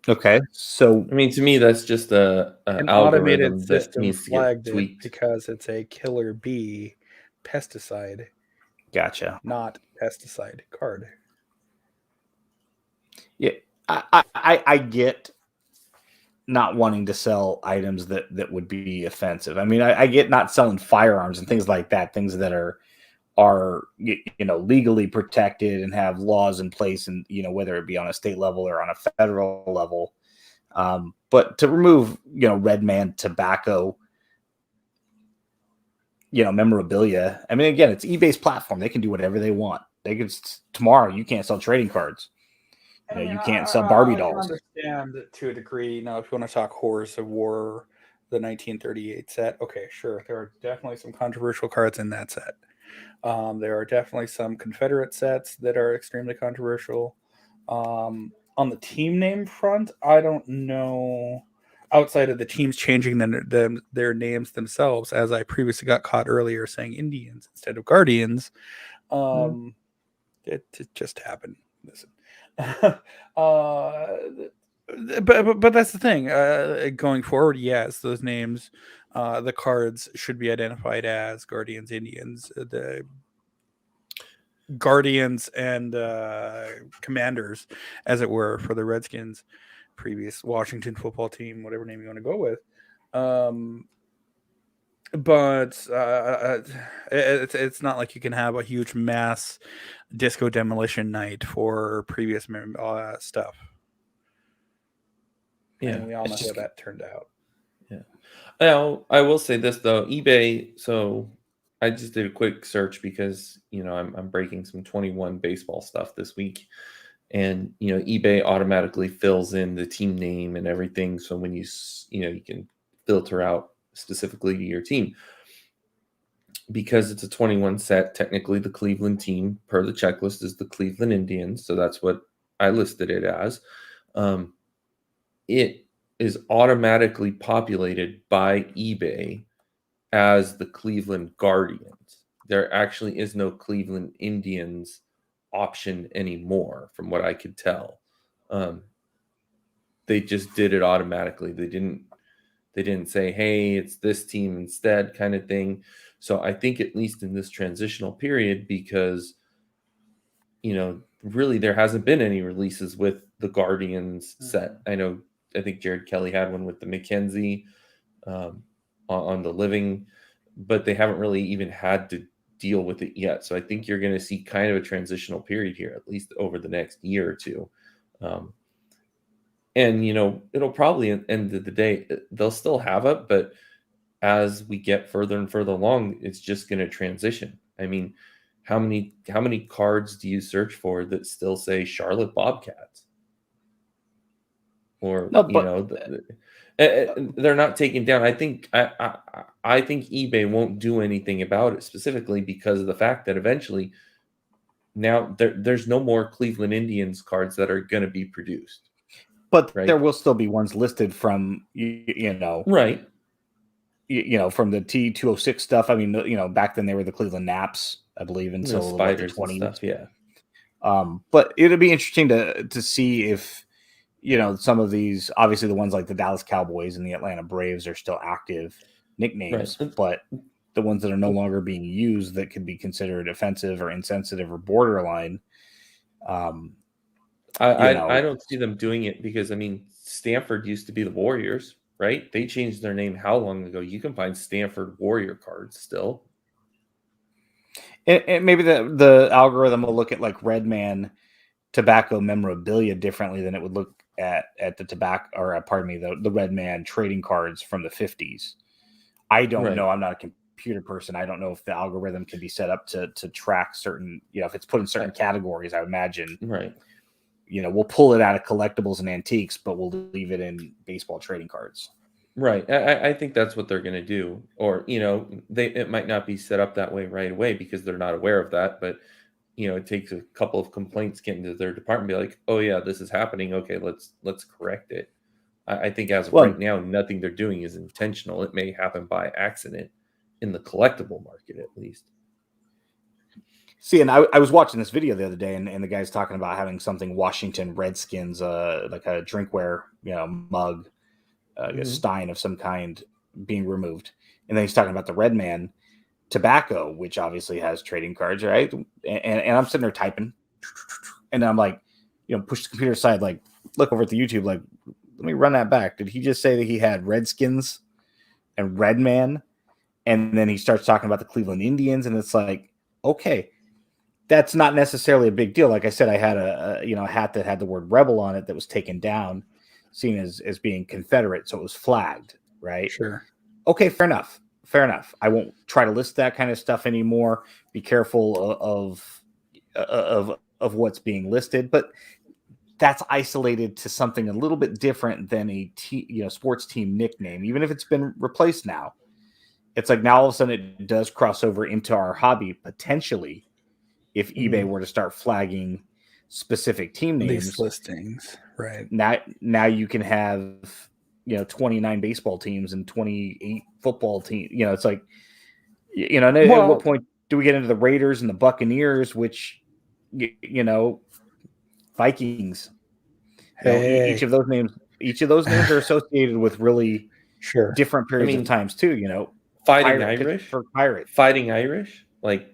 Okay, so I mean, to me, that's just an automated that system needs to flagged get it tweaked because it's a Killer Bee pesticide. Gotcha. Not pesticide card. Yeah, I get not wanting to sell items that would be offensive. I mean, I get not selling firearms and things like that, things that are legally protected and have laws in place, and whether it be on a state level or on a federal level. But to remove Red Man tobacco memorabilia, I mean, again, it's eBay's platform. They can do whatever they want. They could tomorrow, you can't sell trading cards. You can't sell Barbie dolls. I can understand to a degree. If you want to talk Horrors of War, the 1938 set, okay, sure. There are definitely some controversial cards in that set. There are definitely some Confederate sets that are extremely controversial. On the team name front, I don't know. Outside of the teams changing their names themselves, as I previously got caught earlier saying Indians instead of Guardians, it just happened. Listen. But that's the thing. Going forward, yes, those names, the cards should be identified as Guardians, Indians, the Guardians and Commanders, as it were, for the Redskins, previous Washington football team, whatever name you want to go with. But it's not like you can have a huge mass disco demolition night for previous stuff. Yeah, and we all know how that turned out. Yeah. Now, I will say this though, eBay. So I just did a quick search because I'm breaking some 21 baseball stuff this week, and eBay automatically fills in the team name and everything. So when you can filter out specifically to your team. Because it's a 21 set, technically the Cleveland team per the checklist is the Cleveland Indians. So that's what I listed it as. It is automatically populated by eBay as the Cleveland Guardians. There actually is no Cleveland Indians option anymore, from what I could tell. They just did it automatically. They didn't say, hey, it's this team instead, kind of thing. So I think at least in this transitional period, because, really there hasn't been any releases with the Guardians set. I think Jared Kelly had one with the McKenzie on the Living, but they haven't really even had to deal with it yet. So I think you're going to see kind of a transitional period here, at least over the next year or two. And, it'll probably, at the end of the day, they'll still have it, but as we get further and further along, it's just going to transition. I mean, how many cards do you search for that still say Charlotte Bobcats? Or, they're not taken down. I think eBay won't do anything about it specifically because of the fact that eventually now there's no more Cleveland Indians cards that are going to be produced. But there will still be ones listed from, right. From the T206 stuff. I mean, back then they were the Cleveland Naps, I believe, until the Spiders the 20s. And stuff, yeah. But it'll be interesting to see if, some of these, obviously the ones like the Dallas Cowboys and the Atlanta Braves are still active nicknames, right. But the ones that are no longer being used that could be considered offensive or insensitive or borderline, I don't see them doing it because, I mean, Stanford used to be the Warriors, right? They changed their name how long ago? You can find Stanford Warrior cards still. And maybe the algorithm will look at like Redman tobacco memorabilia differently than it would look at the tobacco, or pardon me, the Redman trading cards from the 50s. I don't know. I'm not a computer person. I don't know if the algorithm can be set up to track certain, if it's put in certain categories. I would imagine, right. We'll pull it out of collectibles and antiques, but we'll leave it in baseball trading cards. Right. I think that's what they're going to do. Or, it might not be set up that way right away because they're not aware of that. But, it takes a couple of complaints getting to their department and be like, oh, yeah, this is happening. Okay, let's correct it. I think as of right now, nothing they're doing is intentional. It may happen by accident in the collectible market, at least. See, and I was watching this video the other day, and the guy's talking about having something Washington Redskins, like a drinkware, mug, a stein of some kind being removed. And then he's talking about the Redman tobacco, which obviously has trading cards, right? And I'm sitting there typing, and I'm like, push the computer aside, like, look over at the YouTube, like, let me run that back. Did he just say that he had Redskins and Redman? And then he starts talking about the Cleveland Indians, and it's like, okay, that's not necessarily a big deal. Like I said, I had a hat that had the word rebel on it that was taken down, seen as being Confederate, so it was flagged, right? Sure. Okay, fair enough. I won't try to list that kind of stuff anymore. Be careful of what's being listed, but that's isolated to something a little bit different than a sports team nickname, even if it's been replaced now. It's like now all of a sudden it does cross over into our hobby potentially if eBay were to start flagging specific team names. These listings, right. Now you can have 29 baseball teams and 28 football teams. It's like, at what point do we get into the Raiders and the Buccaneers, which, Vikings? Hey. Each of those names are associated with really different periods of times too. Fighting Irish for Pirates, Fighting Irish, like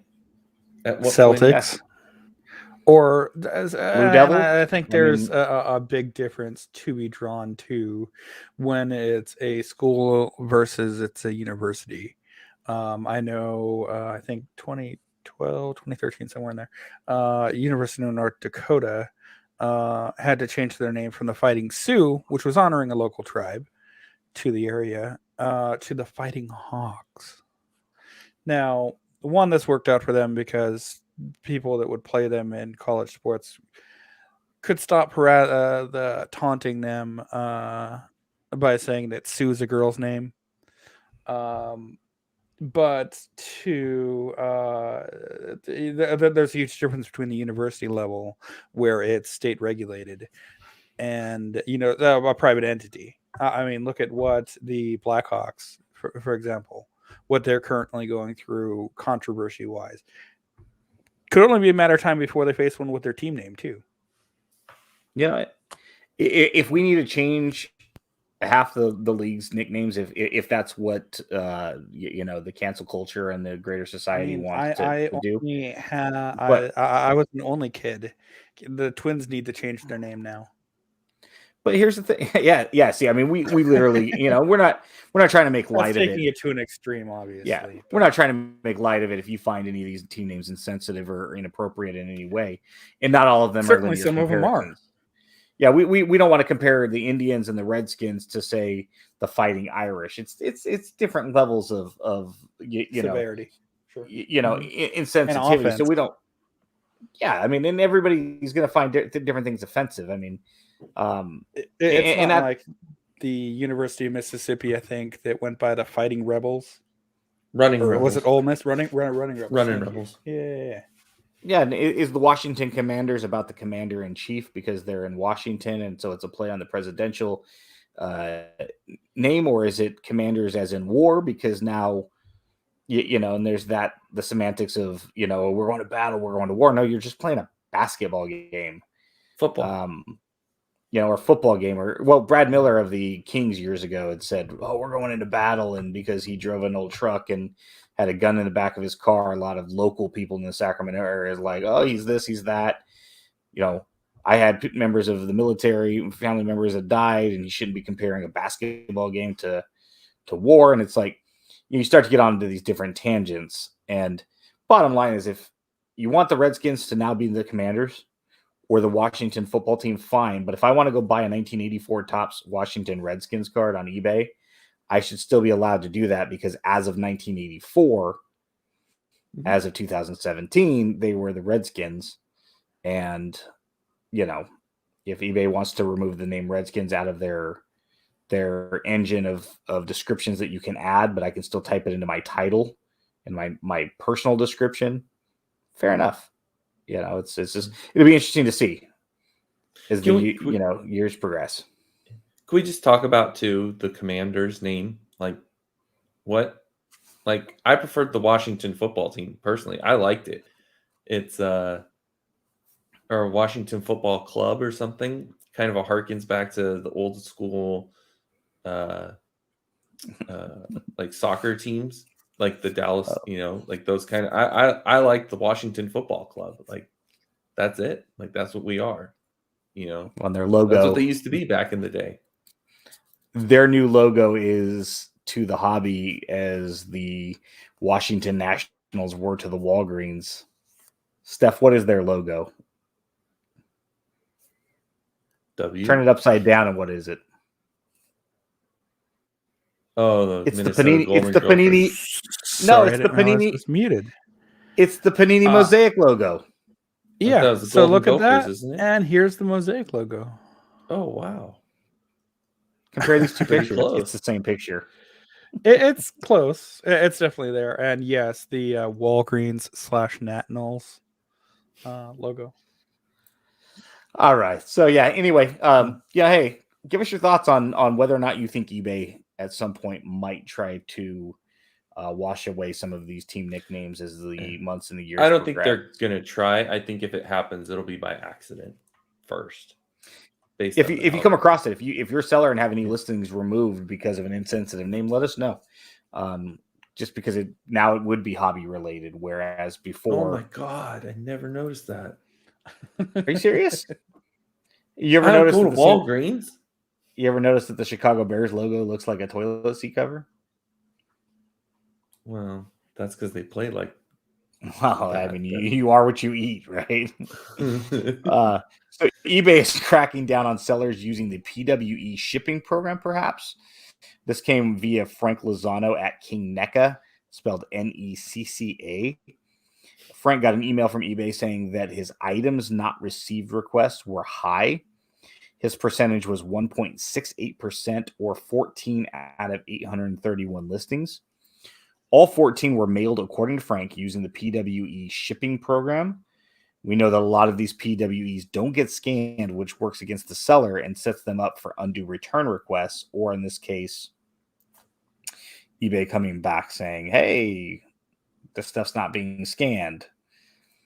at what Celtics. Point? Or Blue Devil. I think there's a big difference to be drawn to when it's a school versus it's a university. I know, I think 2012, 2013, somewhere in there, University of North Dakota had to change their name from the Fighting Sioux, which was honoring a local tribe to the area, to the Fighting Hawks. Now, one, this worked out for them because people that would play them in college sports could stop the taunting them by saying that Sue's a girl's name. But two, there's a huge difference between the university level where it's state regulated and a private entity. I mean, look at what the Blackhawks, for example, what they're currently going through controversy wise. Could only be a matter of time before they face one with their team name too. If we need to change half the league's nicknames, if that's what the cancel culture and the greater society wants to do. I was an only kid. The Twins need to change their name now. But here's the thing. Yeah. See, I mean, we literally, we're not trying to make light of it. Taking it to an extreme, obviously. Yeah, we're not trying to make light of it. If you find any of these team names insensitive or inappropriate in any way, and not all of them certainly some of them are. Yeah, we don't want to compare the Indians and the Redskins to say the Fighting Irish. It's different levels of severity, insensitivity. So we don't. Yeah, I mean, and everybody's going to find different things offensive. I mean. It's not like the University of Mississippi, I think, that went by the Fighting Rebels. Rebels. Was it Ole Miss? Running Rebels. Running Rebels. Yeah. Yeah, and is the Washington Commanders about the commander in chief because they're in Washington, and so it's a play on the presidential name, or is it Commanders as in war? Because now, and there's the semantics of we're going to battle, we're going to war. No, you're just playing a basketball game, football. Or football game, Brad Miller of the Kings years ago had said, "Oh, we're going into battle," and because he drove an old truck and had a gun in the back of his car, a lot of local people in the Sacramento area is like, "Oh, he's this, he's that." I had members of the military, family members that died, and you shouldn't be comparing a basketball game to war. And it's like you start to get onto these different tangents. And bottom line is, if you want the Redskins to now be the Commanders or the Washington football team, fine. But if I want to go buy a 1984 Topps Washington Redskins card on eBay, I should still be allowed to do that, because as of 1984, as of 2017, they were the Redskins. And, if eBay wants to remove the name Redskins out of their engine of descriptions that you can add, but I can still type it into my title and my personal description, fair enough. It's just, it'll be interesting to see as years progress. Can we just talk about too the Commanders name? Like, what? Like, I preferred the Washington football team personally. I liked it. It's or Washington Football Club or something. Kind of a harkens back to the old school, like soccer teams, like the Dallas. Like those kind of. I like the Washington Football Club. Like, that's it. Like, that's what we are. On their logo, that's what they used to be back in the day. Their new logo is to the hobby as the Washington Nationals were to the Walgreens. Steph, what is their logo? W. Turn it upside down, and what is it? Oh, it's the Panini. It's the Panini. No, it's the Panini. It's muted. It's the Panini Mosaic logo. Yeah. So look at that, and here's the Mosaic logo. Oh wow! Compare these two pictures. It's the same picture. It's close. It's definitely there. And yes, the Walgreens /Nationals logo. All right. So anyway, hey, give us your thoughts on whether or not you think eBay at some point might try to wash away some of these team nicknames as the months and the years. I don't think they're going to try. I think if it happens, it'll be by accident first. If you come across it, if you're a seller and have any listings removed because of an insensitive name, let us know. Just because it would be hobby related, whereas before. Oh my God, I never noticed that. Are you serious? You ever notice Walgreens? You ever notice that the Chicago Bears logo looks like a toilet seat cover? Well, that's because they play like. Well, I mean, you are what you eat, right? So eBay is cracking down on sellers using the PWE shipping program, perhaps. This came via Frank Lozano at King NECA, spelled NECCA. Frank got an email from eBay saying that his items not received requests were high. His percentage was 1.68%, or 14 out of 831 listings. All 14 were mailed, according to Frank, using the PWE shipping program. We know that a lot of these PWEs don't get scanned, which works against the seller and sets them up for undue return requests, or in this case, eBay coming back saying, hey, this stuff's not being scanned.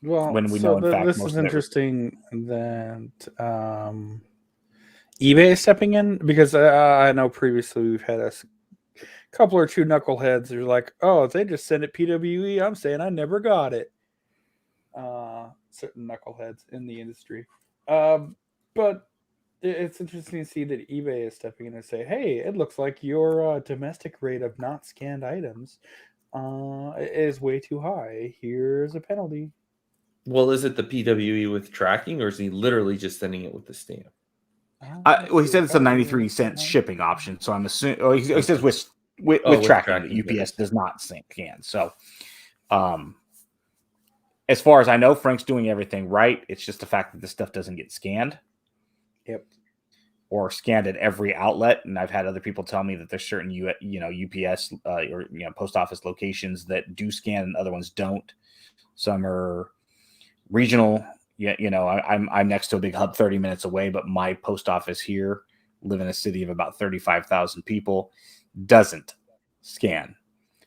Well, when we know, in fact, this is interesting that eBay is stepping in, because I know previously we've had a couple or two knuckleheads who are like, oh, they just sent it PWE. I'm saying I never got it. Certain knuckleheads in the industry. But it's interesting to see that eBay is stepping in and say, hey, it looks like your domestic rate of not scanned items is way too high. Here's a penalty. Well, is it the PWE with tracking, or is he literally just sending it with the stamp? Well, he said it's a 93 cents shipping option, so I'm assuming. He says with tracking, UPS does not scan. So, as far as I know, Frank's doing everything right. It's just the fact that this stuff doesn't get scanned. Yep. Or scanned at every outlet, and I've had other people tell me that there's certain UPS or post office locations that do scan and other ones don't. Some are regional. I'm next to a big hub 30 minutes away, but my post office here, live in a city of about 35,000 people, doesn't scan.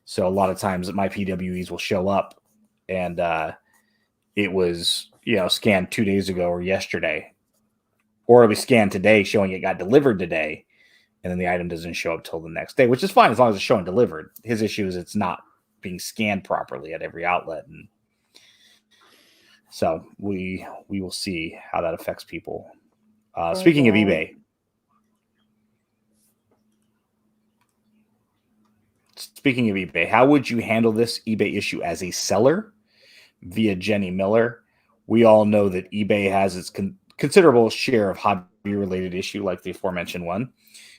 So a lot of times my PWEs will show up and it was scanned 2 days ago or yesterday, or it'll be scanned today showing it got delivered today, and then the item doesn't show up till the next day, which is fine as long as it's showing delivered. His issue is it's not being scanned properly at every outlet. And So we will see how that affects people. Speaking of eBay, how would you handle this eBay issue as a seller? Via Jenny Miller, we all know that eBay has its considerable share of hobby-related issue, like the aforementioned one,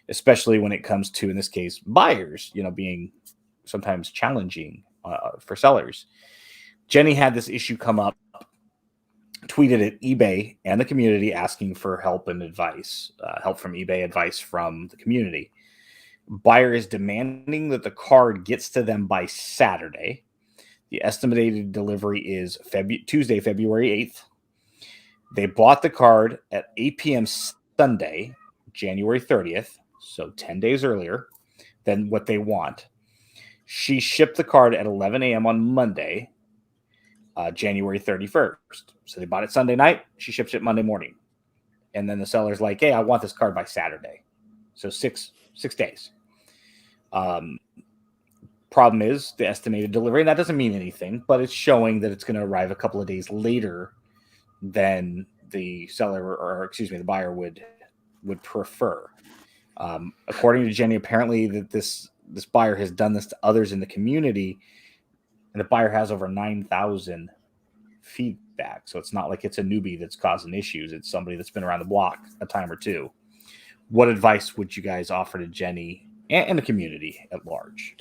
especially when it comes to, in this case, buyers, being sometimes challenging for sellers. Jenny had this issue come up, tweeted at eBay and the community asking for help and advice, help from eBay, advice from the community. Buyer is demanding that the card gets to them by Saturday. The estimated delivery is Tuesday, February 8th. They bought the card at 8 p.m. Sunday, January 30th, so 10 days earlier than what they want. She shipped the card at 11 a.m. on Monday, January 31st. So they bought it Sunday night. She ships it Monday morning. And then the seller's like, hey, I want this card by Saturday. So six days. Problem is the estimated delivery, and that doesn't mean anything, but it's showing that it's going to arrive a couple of days later than the seller the buyer would prefer. According to Jenny, apparently that this buyer has done this to others in the community, and the buyer has over 9,000 feedback. So it's not like it's a newbie that's causing issues. It's somebody that's been around the block a time or two. What advice would you guys offer to Jenny and the community at large?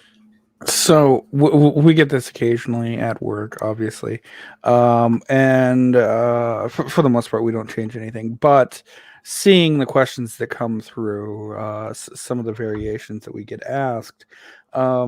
So we get this occasionally at work, obviously, and for the most part, we don't change anything. But seeing the questions that come through, some of the variations that we get asked, I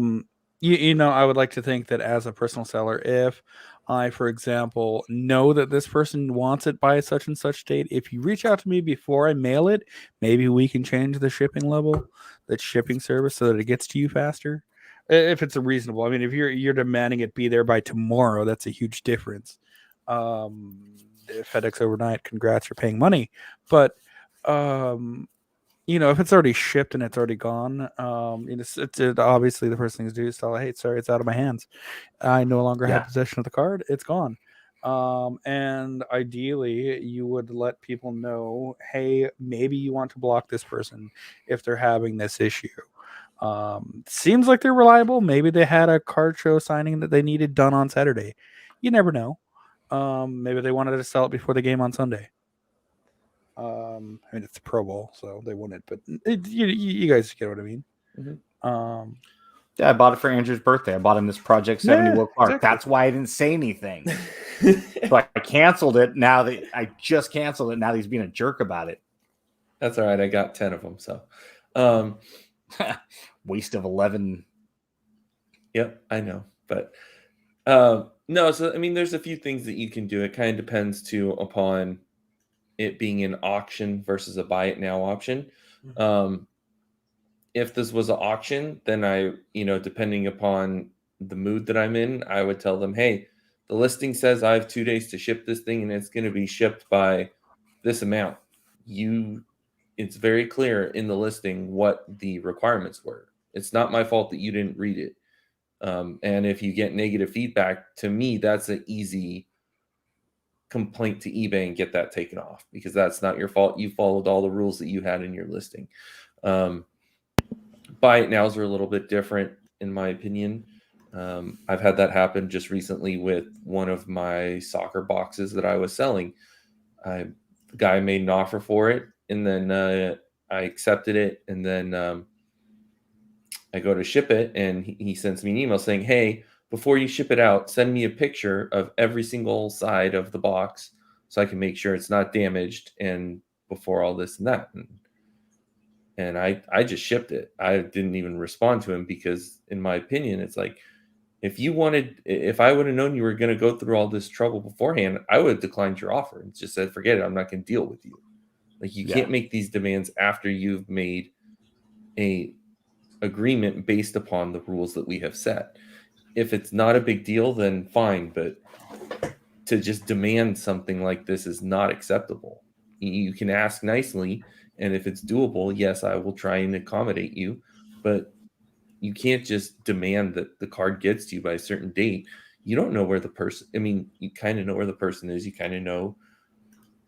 would like to think that as a personal seller, if I, for example, know that this person wants it by such and such date, if you reach out to me before I mail it, maybe we can change the shipping level, the shipping service, so that it gets to you faster. If it's a reasonable, I mean, if you're demanding it be there by tomorrow, that's a huge difference. FedEx overnight, congrats, you're paying money. But if it's already shipped and it's already gone, it's obviously the first thing to do is tell, hey, sorry, it's out of my hands. I no longer have possession of the card. It's gone. And ideally, you would let people know, hey, maybe you want to block this person if they're having this issue. Seems like they're reliable. Maybe they had a card show signing that they needed done on Saturday. You never know. Maybe they wanted to sell it before the game on Sunday. I mean, it's the Pro Bowl, so they wouldn't. But you guys get what I mean. Mm-hmm. Yeah, I bought it for Andrew's birthday. I bought him this Project 70 World Card. Exactly. That's why I didn't say anything. So I canceled it. Now that I just canceled it, now he's being a jerk about it. That's all right. I got 10 of them. So, waste of 11. Yep, I know. But no, so I mean, there's a few things that you can do. It kind of depends upon it being an auction versus a buy it now option. Mm-hmm. If this was an auction, then depending upon the mood that I'm in, I would tell them, hey, the listing says I have 2 days to ship this thing and it's going to be shipped by this amount. It's very clear in the listing what the requirements were. It's not my fault that you didn't read it. And if you get negative feedback, to me, that's an easy complaint to eBay and get that taken off, because that's not your fault. You followed all the rules that you had in your listing. Buy it nows are a little bit different, in my opinion. I've had that happen just recently with one of my soccer boxes that I was selling. The guy made an offer for it, and then I accepted it, and then I go to ship it, and he sends me an email saying, hey, before you ship it out, send me a picture of every single side of the box so I can make sure it's not damaged, and before all this and that. And I just shipped it. I didn't even respond to him, because in my opinion, it's like, if I would have known you were going to go through all this trouble beforehand, I would have declined your offer and just said, forget it. I'm not going to deal with you. Like, you can't make these demands after you've made a agreement based upon the rules that we have set. If it's not a big deal, then fine. But to just demand something like this is not acceptable. You can ask nicely, and if it's doable, yes, I will try and accommodate you. But you can't just demand that the card gets to you by a certain date. you don't know where the person. I mean, you kind of know where the person is. You kind of know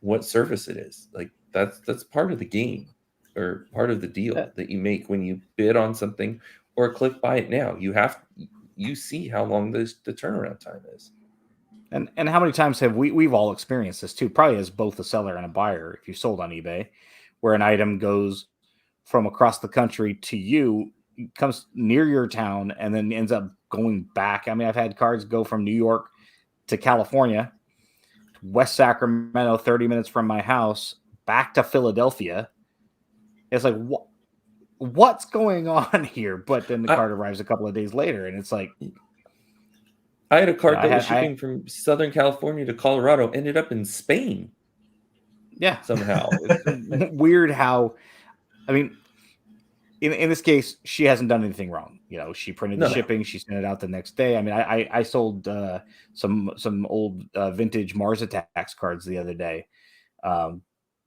what service it is. Like that's part of the game, or part of the deal that you make when you bid on something or click buy it now. You see how long the turnaround time is. And how many times have we've all experienced this too, probably as both a seller and a buyer, if you sold on eBay, where an item goes from across the country to you, comes near your town, and then ends up going back. I mean, I've had cards go from New York to California, West Sacramento, 30 minutes from my house, back to Philadelphia. It's like, what's going on here? But then the card arrives a couple of days later, and it's like, I had a card that was shipping from Southern California to Colorado, ended up in Spain. Yeah. Somehow. It's weird how, I mean, in this case, she hasn't done anything wrong. You know, she printed the shipping, she sent it out the next day. I mean, I sold some old vintage Mars Attacks cards the other day.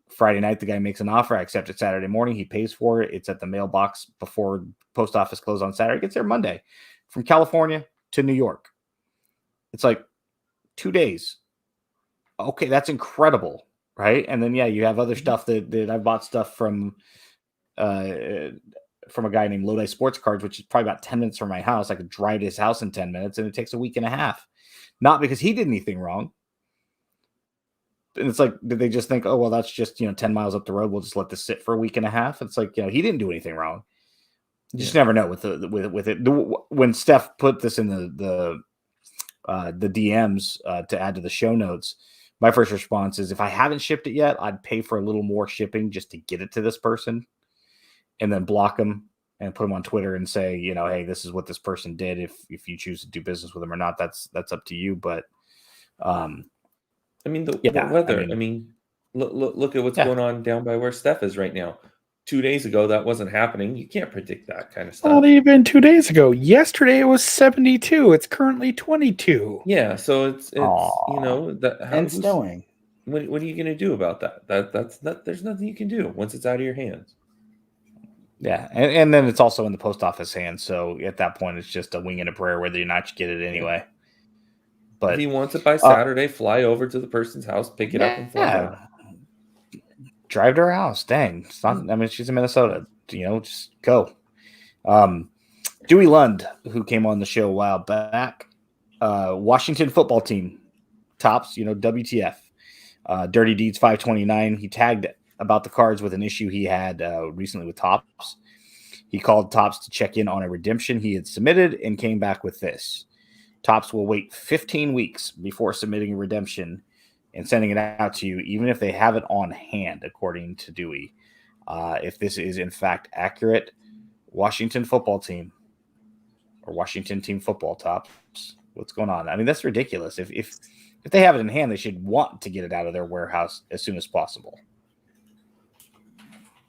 Friday night, the guy makes an offer. I accept it Saturday morning. He pays for it. It's at the mailbox before post office closed on Saturday. It gets there Monday from California to New York. It's like 2 days. Okay, that's incredible, right? And then, yeah, you have other stuff that I bought stuff from a guy named Lodi Sports Cards, which is probably about 10 minutes from my house. I could drive to his house in 10 minutes, and it takes a week and a half. Not because he did anything wrong. And it's like, did they just think, oh, well, that's just, 10 miles up the road, we'll just let this sit for a week and a half? It's like, he didn't do anything wrong. You just never know with it. When Steph put this in the DMs to add to the show notes, my first response is, if I haven't shipped it yet, I'd pay for a little more shipping just to get it to this person, and then block them and put them on Twitter and say, hey, this is what this person did. If you choose to do business with them or not, that's up to you. But I mean, the weather. I mean, look at what's going on down by where Steph is right now. 2 days ago, that wasn't happening. You can't predict that kind of stuff. Not even 2 days ago. Yesterday it was 72. It's currently 22. Yeah, so it's and snowing. What are you going to do about that? There's nothing you can do once it's out of your hands. Yeah, and then it's also in the post office hands. So at that point, it's just a wing and a prayer whether or not you get it anyway. But if he wants it by Saturday, fly over to the person's house, pick it up, and fly out. Drive to her house. Dang. It's not, I mean, she's in Minnesota. Just go. Dewey Lund, who came on the show a while back, Washington football team, Tops, WTF. Dirty Deeds 529. He tagged about the cards with an issue he had recently with Tops. He called Tops to check in on a redemption he had submitted and came back with this. Tops will wait 15 weeks before submitting a redemption and sending it out to you, even if they have it on hand, according to Dewey. If this is in fact accurate, Washington football team or Washington team football, Tops, what's going on? I mean, that's ridiculous. If they have it in hand, they should want to get it out of their warehouse as soon as possible.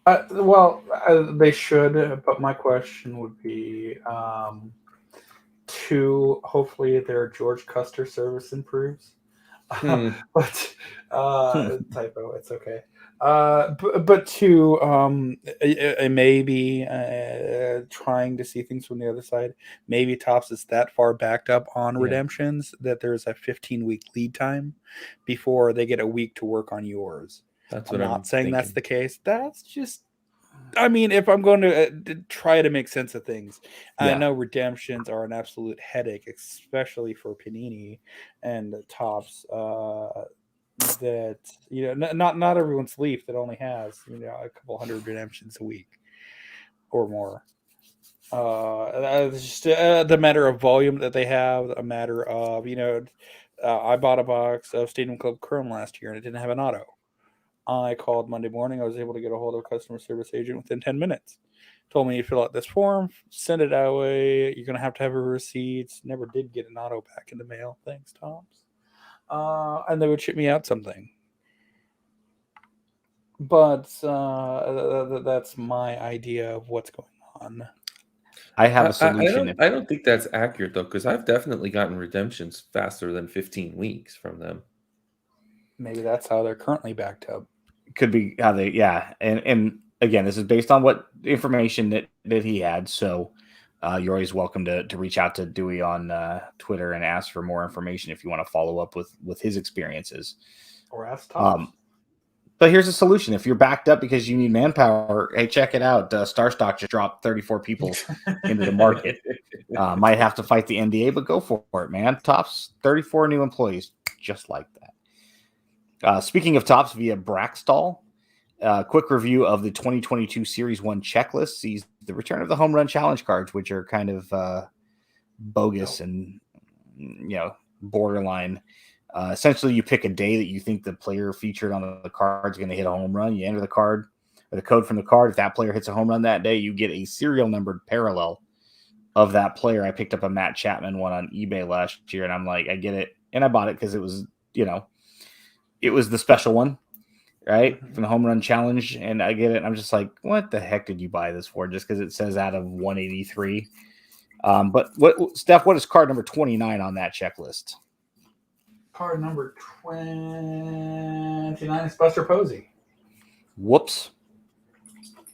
They should, but my question would be, hopefully their George Custer service improves. But typo, it's okay. But maybe trying to see things from the other side. Maybe Tops is that far backed up on redemptions that there's a 15-week lead time before they get a week to work on yours. That's what I'm not saying thinking. That's the case. That's just, I mean, if I'm going to try to make sense of things, I know redemptions are an absolute headache, especially for Panini and Tops. That not everyone's Leaf that only has a couple hundred redemptions a week or more. It's just the matter of volume that they have, a matter of I bought a box of Stadium Club Chrome last year and it didn't have an auto. I called Monday morning. I was able to get a hold of a customer service agent within 10 minutes. Told me to fill out this form, send it that way. You're going to have a receipt. Never did get an auto back in the mail. Thanks, Tops. And they would ship me out something. But that's my idea of what's going on. I have a solution. I don't think that's accurate, though, because I've definitely gotten redemptions faster than 15 weeks from them. Maybe that's how they're currently backed up. Could be how they, and again, this is based on what information that he had. So you're always welcome to reach out to Dewey on Twitter and ask for more information if you want to follow up with his experiences. Or ask Tops. But here's a solution. If you're backed up because you need manpower, hey, check it out. Starstock just dropped 34 people into the market. Might have to fight the NDA, but go for it, man. Tops, 34 new employees, just like that. Speaking of Tops via Braxtall, quick review of the 2022 Series 1 checklist sees the return of the Home Run Challenge cards, which are kind of bogus and borderline. Essentially, you pick a day that you think the player featured on the card is going to hit a home run. You enter the card or the code from the card. If that player hits a home run that day, you get a serial numbered parallel of that player. I picked up a Matt Chapman one on eBay last year, and I'm like, I get it. And I bought it because it was, it was the special one, right? From the Home Run Challenge. And I get it. I'm just like, what the heck did you buy this for? Just because it says out of 183. But Steph, what is card number 29 on that checklist? Card number 29 is Buster Posey. Whoops.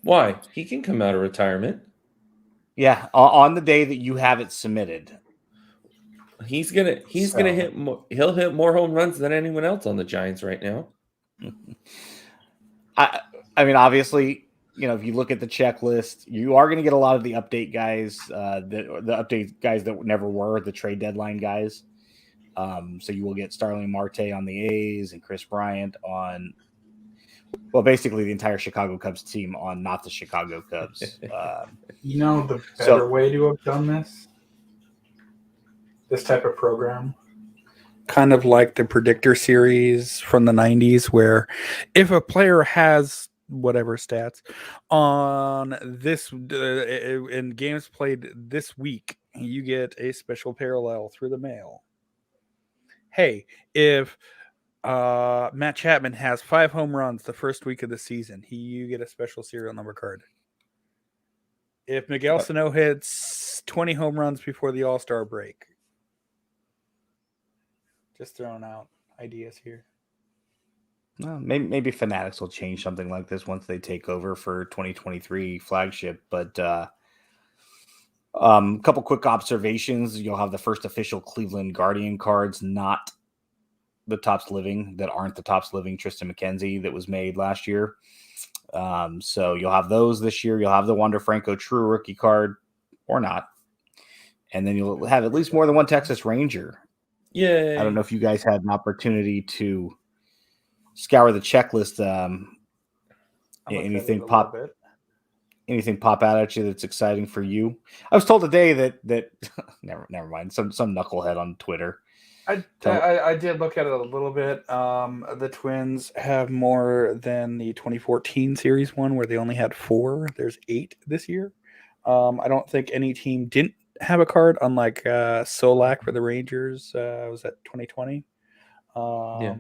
Why? He can come out of retirement. Yeah, on the day that you have it submitted. He's gonna hit more. He'll hit more home runs than anyone else on the Giants right now. I mean, obviously, if you look at the checklist, you are going to get a lot of the update guys, the update guys that never were the trade deadline guys. So you will get Starling Marte on the A's and Chris Bryant on, basically the entire Chicago Cubs team on not the Chicago Cubs. The better way to have done this type of program? Kind of like the Predictor series from the 90s, where if a player has whatever stats on this in games played this week, you get a special parallel through the mail. Hey, if Matt Chapman has 5 home runs the first week of the season, you get a special serial number card. If Miguel Sano hits 20 home runs before the All-Star break. Just throwing out ideas here. Maybe Fanatics will change something like this once they take over for 2023 flagship, but a couple quick observations. You'll have the first official Cleveland Guardian cards, not the Tops Living, that aren't the Tops Living Tristan McKenzie that was made last year. So you'll have those this year. You'll have the Wander Franco True Rookie card, or not. And then you'll have at least more than one Texas Ranger. Yay. I don't know if you guys had an opportunity to scour the checklist. Anything pop out at you that's exciting for you? I was told today that never mind. Some knucklehead on Twitter. I did look at it a little bit. The Twins have more than the 2014 Series 1, where they only had 4. There's 8 this year. I don't think any team didn't have a card, unlike Solak for the Rangers. Was that 2020? Yeah.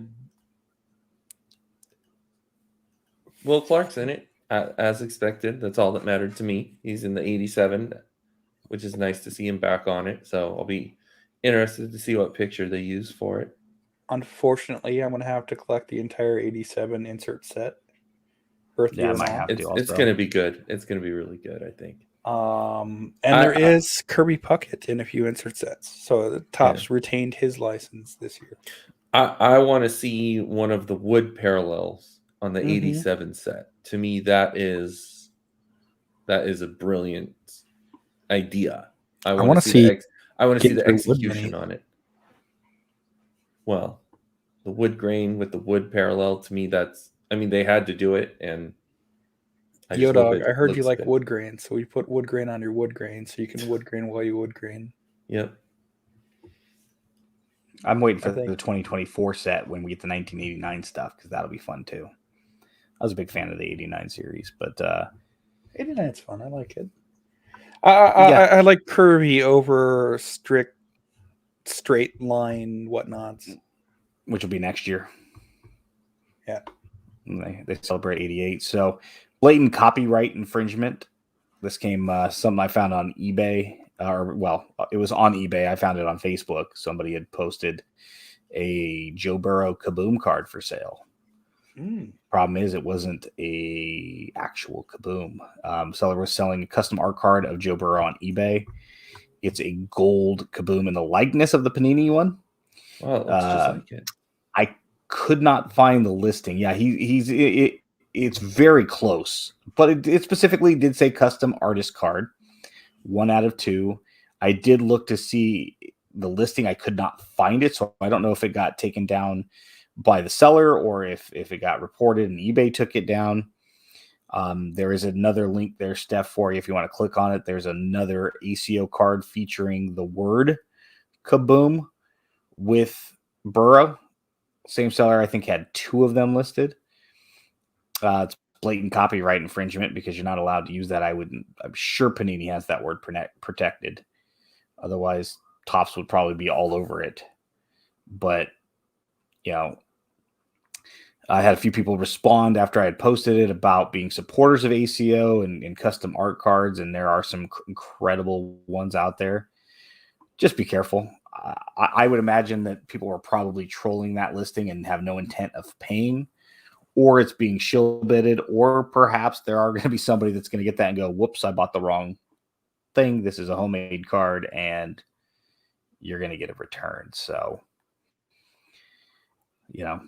Will Clark's in it, as expected. That's all that mattered to me. He's in the 87, which is nice to see him back on it. So I'll be interested to see what picture they use for it. Unfortunately, I'm going to have to collect the entire 87 insert set. I might have to. It's going to be good. It's going to be really good, I think. There is Kirby Puckett in a few insert sets. So the Tops retained his license this year. I want to see one of the wood parallels on the 87 set. To me, that is a brilliant idea. I want to see the execution on it. Well, the wood grain with the wood parallel, to me, they had to do it, and Yo-Dog, I heard you like wood grain, so we put wood grain on your wood grain, so you can wood grain while you wood grain. Yep. I'm waiting for the 2024 set when we get the 1989 stuff, because that'll be fun too. I was a big fan of the 89 series, but 89's fun. I like it. I like curvy over strict, straight line whatnots, which will be next year. Yeah, they celebrate 88. So blatant copyright infringement. This came something I found on eBay, it was on eBay. I found it on Facebook. Somebody had posted a Joe Burrow Kaboom card for sale. Problem is, it wasn't a actual Kaboom. Seller was selling a custom art card of Joe Burrow on eBay. It's a gold Kaboom in the likeness of the Panini one. Wow, it looks just like it. I could not find the listing. Yeah, it's very close, but it specifically did say custom artist card, 1 out of 2. I did look to see the listing. I could not find it, so I don't know if it got taken down by the seller or if it got reported and eBay took it down. There is another link there, Steph, for you if you want to click on it. There's another ACO card featuring the word Kaboom with Burrow. Same seller, I think, had 2 of them listed. It's blatant copyright infringement because you're not allowed to use that. I'm sure Panini has that word protected. Otherwise, Topps would probably be all over it. But, I had a few people respond after I had posted it about being supporters of ACO and custom art cards, and there are some incredible ones out there. Just be careful. I would imagine that people are probably trolling that listing and have no intent of paying, or it's being shill bidded, or perhaps there are going to be somebody that's going to get that and go, whoops, I bought the wrong thing. This is a homemade card, and you're going to get a return. So,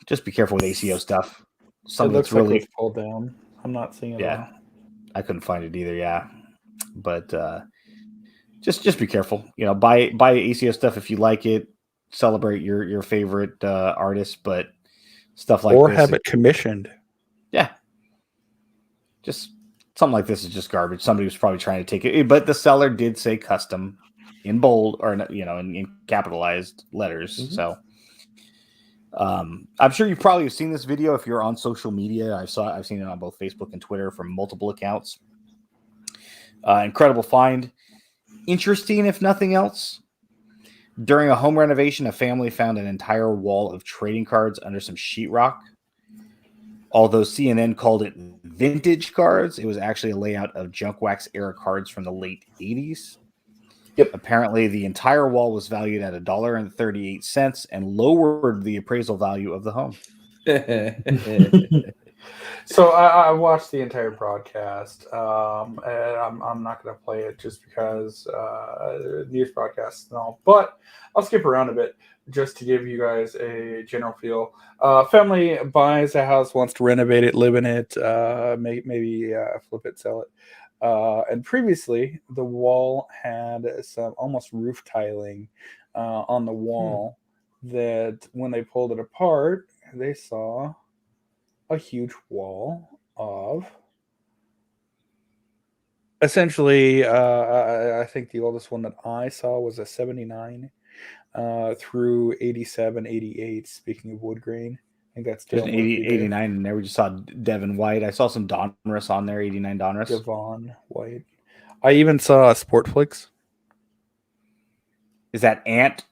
just be careful with ACO stuff. Something that's really like pulled down. I'm not seeing it. Yeah, I couldn't find it either. Yeah, but just be careful. Buy ACO stuff if you like it. Celebrate your favorite artist, but stuff like or this, have it commissioned. Yeah, just something like this is just garbage. Somebody was probably trying to take it, but the seller did say custom in bold or in capitalized letters. Mm-hmm. So I'm sure you probably have seen this video if you're on social media. I've seen it on both Facebook and Twitter from multiple accounts. Incredible find. Interesting, if nothing else. During a home renovation, a family found an entire wall of trading cards under some sheetrock. Although CNN called it vintage cards, it was actually a layout of junk wax era cards from the late 80s. Yep. Apparently, the entire wall was valued at $1.38 and lowered the appraisal value of the home. So I watched the entire broadcast, and I'm not going to play it just because news broadcasts and all, but I'll skip around a bit just to give you guys a general feel. Family buys a house, wants to renovate it, live in it, maybe flip it, sell it. And previously, the wall had some almost roof tiling on the wall that when they pulled it apart, they saw a huge wall of essentially, I think the oldest one that I saw was a 79 through 87, 88. Speaking of wood grain, I think that's still 89 in there. We just saw Devon White. I saw some Donruss on there, 89 Donruss. Devon White. I even saw Sportflix. Is that Aunt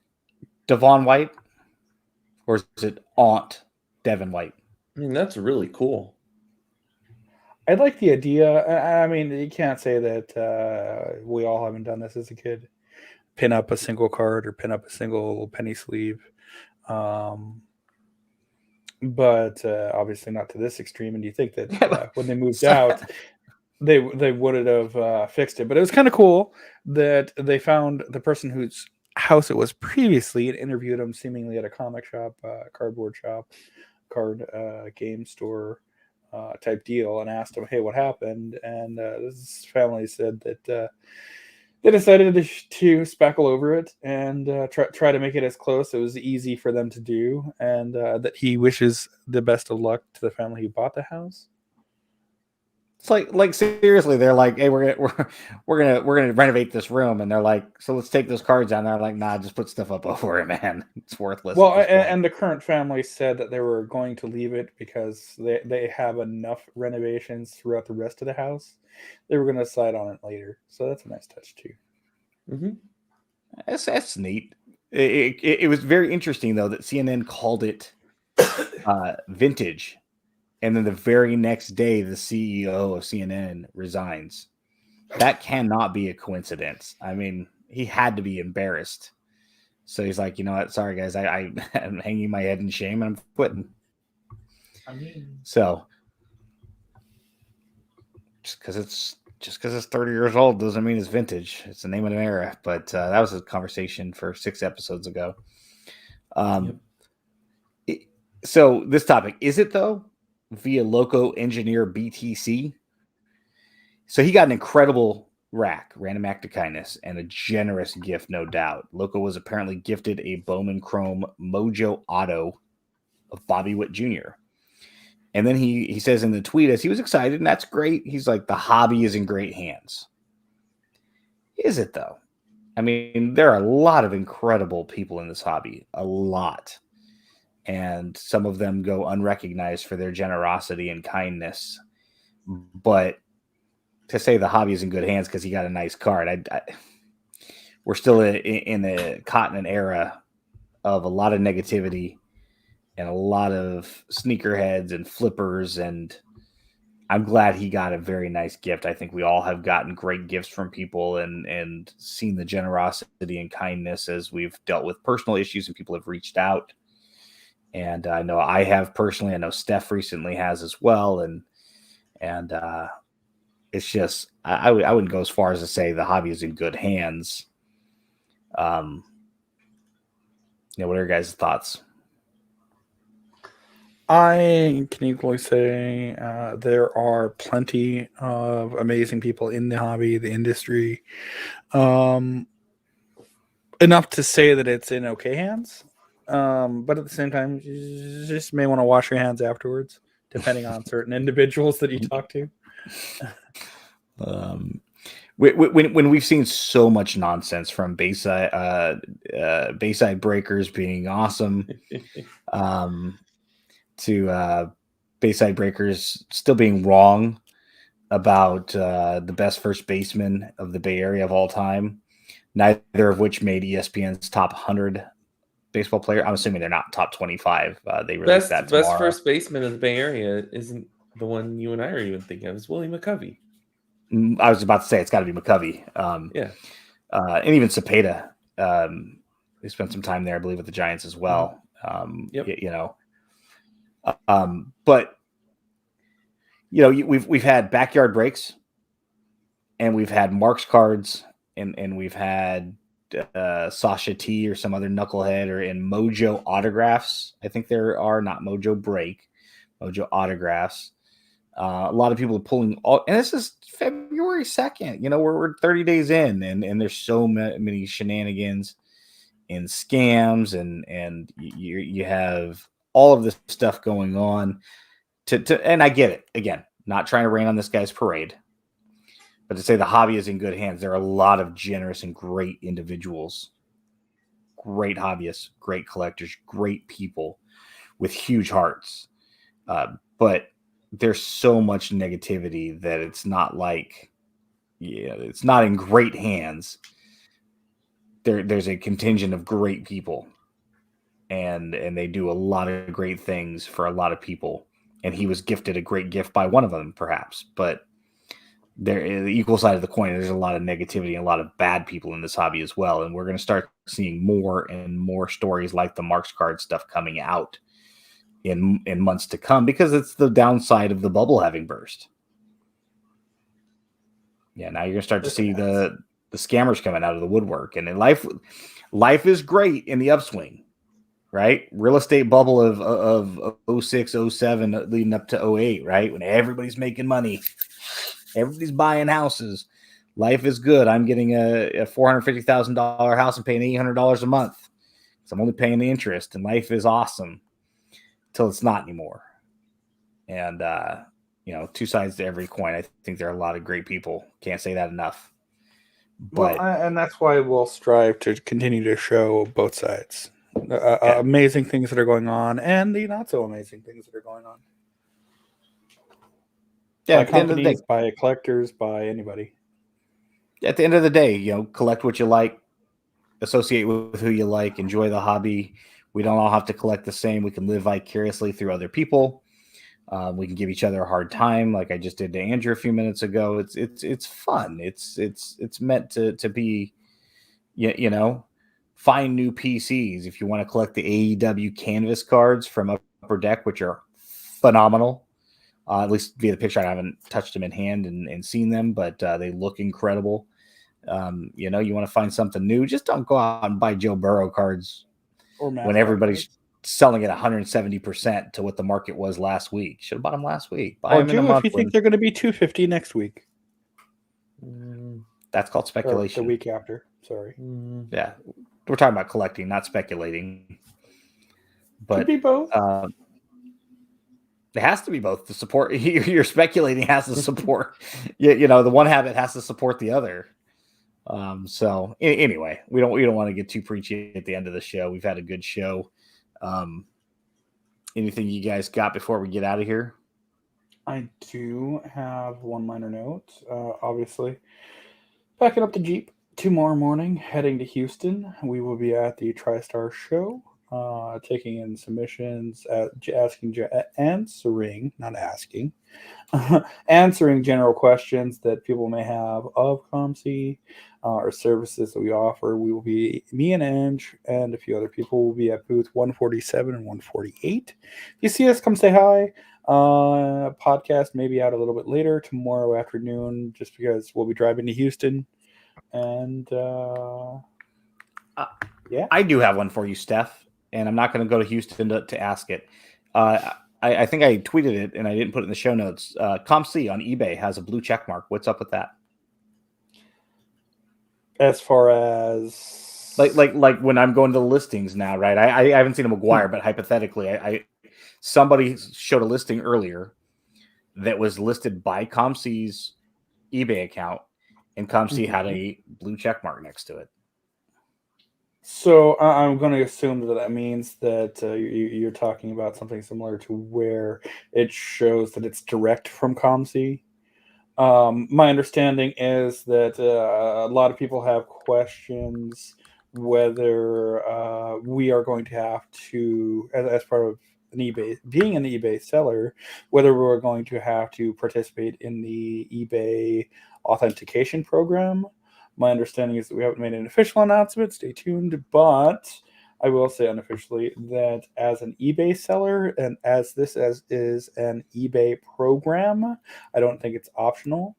Devon White? Or is it Aunt Devon White? I mean, that's really cool. I like the idea. I mean, you can't say that we all haven't done this as a kid. Pin up a single card or pin up a single penny sleeve. But obviously not to this extreme. And you think that when they moved out, they would have fixed it. But it was kind of cool that they found the person whose house it was previously and interviewed him seemingly at a comic shop, cardboard shop, card game store type deal, and asked him, hey, what happened? And this family said that they decided to spackle over it and try to make it as close. It was easy for them to do, and that he wishes the best of luck to the family who bought the house. It's like seriously, they're like, hey, we're gonna renovate this room, and they're like, so let's take those cards down. They're like, nah, just put stuff up over it, man. It's worthless. Well, and the current family said that they were going to leave it because they have enough renovations throughout the rest of the house. They were going to decide on it later, so that's a nice touch too. Mm-hmm. That's neat. It was very interesting though that CNN called it vintage. And then the very next day, the CEO of CNN resigns. That cannot be a coincidence. I mean, he had to be embarrassed. So he's like, you know what? Sorry, guys. I'm hanging my head in shame and I'm quitting. So just because it's 30 years old doesn't mean it's vintage. It's the name of an era. But that was a conversation for 6 episodes ago. So this topic, is it though? Via Loco Engineer BTC. So he got an incredible rack, random act of kindness, and a generous gift, no doubt. Loco was apparently gifted a Bowman Chrome Mojo Auto of Bobby Witt Jr. And then he says in the tweet, as he was excited, and that's great, he's like, the hobby is in great hands. Is it though? I mean, there are a lot of incredible people in this hobby, a lot. And some of them go unrecognized for their generosity and kindness. But to say the hobby is in good hands because he got a nice card, we're still in the continent era of a lot of negativity and a lot of sneakerheads and flippers. And I'm glad he got a very nice gift. I think we all have gotten great gifts from people and seen the generosity and kindness as we've dealt with personal issues and people have reached out. And I know I have personally. I know Steph recently has as well. And it's just I wouldn't go as far as to say the hobby is in good hands. What are your guys' thoughts? I can equally say there are plenty of amazing people in the hobby, the industry. Enough to say that it's in okay hands. But at the same time, you just may want to wash your hands afterwards, depending on certain individuals that you talk to. When we've seen so much nonsense from Bayside Breakers being awesome, to Bayside Breakers still being wrong about the best first baseman of the Bay Area of all time, neither of which made ESPN's top 100 baseball player. I'm assuming they're not top 25. They released that tomorrow. Best first baseman of the Bay Area isn't the one you and I are even thinking of. It's Willie McCovey. I was about to say it's got to be McCovey. And even Cepeda. They spent some time there, I believe, with the Giants as well. But we've had backyard breaks, and we've had Marks cards, and we've had Sasha T or some other knucklehead or in Mojo autographs. I think there are not Mojo break, Mojo autographs. A lot of people are pulling all, and this is February 2nd. We're 30 days in, and there's so many shenanigans and scams, and you have all of this stuff going on. And I get it. Again, not trying to rain on this guy's parade, but to say the hobby is in good hands, there are a lot of generous and great individuals, great hobbyists, great collectors, great people with huge hearts. But there's so much negativity that it's not like, it's not in great hands. There's a contingent of great people, and they do a lot of great things for a lot of people. And he was gifted a great gift by one of them, perhaps. But there, the equal side of the coin, there's a lot of negativity and a lot of bad people in this hobby as well. And we're going to start seeing more and more stories like the Marks card stuff coming out in months to come, because it's the downside of the bubble having burst. Yeah, now you're going to start to see the scammers coming out of the woodwork. And in life is great in the upswing, right? Real estate bubble of 06, 07 leading up to 08, right? When everybody's making money, everybody's buying houses. Life is good. I'm getting a $450,000 house and paying $800 a month. So I'm only paying the interest, and life is awesome till it's not anymore. And, two sides to every coin. I think there are a lot of great people. Can't say that enough. But and that's why we'll strive to continue to show both sides. Amazing things that are going on and the not so amazing things that are going on. Yeah, by companies, by collectors, by anybody. At the end of the day, collect what you like, associate with who you like, enjoy the hobby. We don't all have to collect the same. We can live vicariously through other people. We can give each other a hard time, like I just did to Andrew a few minutes ago. It's fun. It's meant to be, find new PCs. If you want to collect the AEW canvas cards from Upper Deck, which are phenomenal. At least via the picture. I haven't touched them in hand and seen them, but they look incredible. You want to find something new, just don't go out and buy Joe Burrow cards when everybody's selling at 170% to what the market was last week. Should have bought them last week. Buy or them in a do month if you think they're going to be $250 next week. That's called speculation. Or the week after. Sorry. Yeah, we're talking about collecting, not speculating. But could be both. It has to be both. The support you're speculating has to support. The one habit has to support the other. So anyway, we don't want to get too preachy at the end of the show. We've had a good show. Anything you guys got before we get out of here? I do have one minor note. Obviously, packing up the Jeep tomorrow morning, heading to Houston. We will be at the TriStar show, taking in submissions, answering general questions that people may have of ComC or services that we offer. We will be, me and Ange and a few other people will be at booth 147 and 148. If you see us, come say hi. Podcast maybe out a little bit later tomorrow afternoon, just because we'll be driving to Houston. And yeah, I do have one for you, Steph, and I'm not going to go to Houston to ask it. I think I tweeted it and I didn't put it in the show notes. ComC on eBay has a blue check mark. What's up with that? As far as like when I'm going to the listings now, right? I haven't seen a McGuire, but hypothetically, somebody showed a listing earlier that was listed by ComC's eBay account, and ComC had a blue check mark next to it. So I'm going to assume that means that you're talking about something similar to where it shows that it's direct from ComC. My understanding is that a lot of people have questions whether we are going to have to, as part of being an eBay seller, whether we're going to have to participate in the eBay authentication program. My understanding is that we haven't made an official announcement. Stay tuned, but I will say unofficially that as an eBay seller and as this is an eBay program, I don't think it's optional.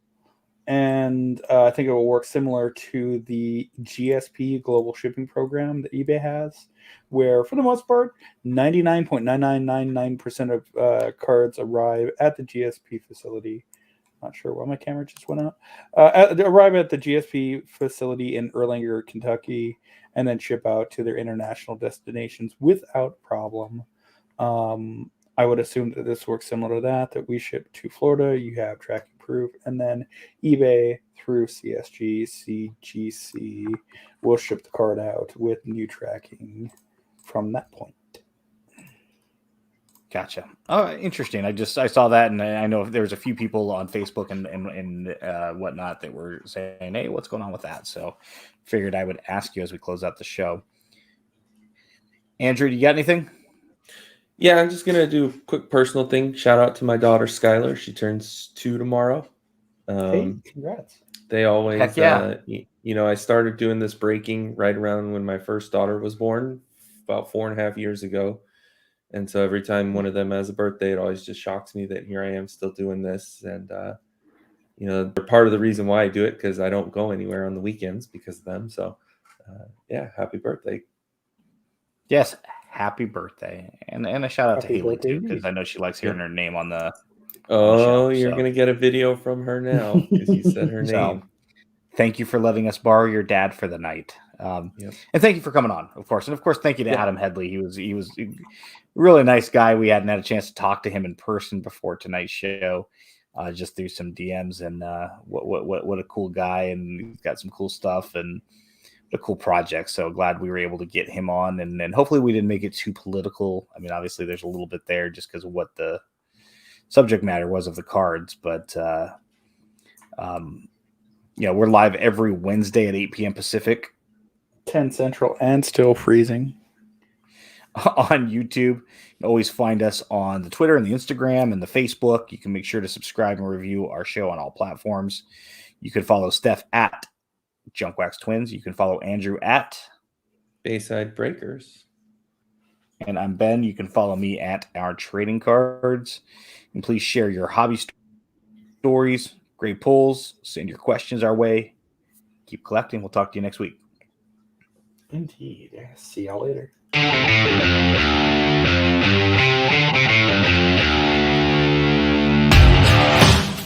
And I think it will work similar to the GSP global shipping program that eBay has, where for the most part, 99.9999% of cards arrive at the GSP facility. Not sure why my camera just went out. Arrive at the GSP facility in Erlanger, Kentucky, and then ship out to their international destinations without problem. I would assume that this works similar to that we ship to Florida, you have tracking proof, and then eBay through CSG, CGC will ship the card out with new tracking from that point. Gotcha. Oh, interesting. I saw that, and I know there's a few people on Facebook and whatnot that were saying, "Hey, what's going on with that?" So, figured I would ask you as we close out the show. Andrew, do you got anything? Yeah, I'm just gonna do a quick personal thing. Shout out to my daughter Skylar. She turns 2 tomorrow. Hey, congrats! They always, heck yeah. I started doing this breaking right around when my first daughter was born, about 4.5 years ago. And so every time one of them has a birthday, it always just shocks me that here I am still doing this. And, they're part of the reason why I do it, because I don't go anywhere on the weekends because of them. So, happy birthday. Yes, happy birthday. And a shout out to Headlee, too, because I know she likes hearing her name on the show, you're going to get a video from her now because you said her name. Thank you for letting us borrow your dad for the night. And thank you for coming on, of course. And of course, thank you to Adam Headlee. He was a really nice guy. We hadn't had a chance to talk to him in person before tonight's show, just through some DMs. And what a cool guy, and he's got some cool stuff and a cool project. So glad we were able to get him on, and then hopefully we didn't make it too political. I mean, obviously there's a little bit there just because of what the subject matter was of the cards, but we're live every Wednesday at 8 p.m. Pacific, 10 Central, and still freezing on YouTube. You can always find us on the Twitter and the Instagram and the Facebook. You can make sure to subscribe and review our show on all platforms. You can follow Steph at Junkwax Twins. You can follow Andrew at Bayside Breakers. And I'm Ben. You can follow me at Our Trading Cards. And please share your hobby stories, great pulls, send your questions our way. Keep collecting. We'll talk to you next week. Indeed. See y'all later.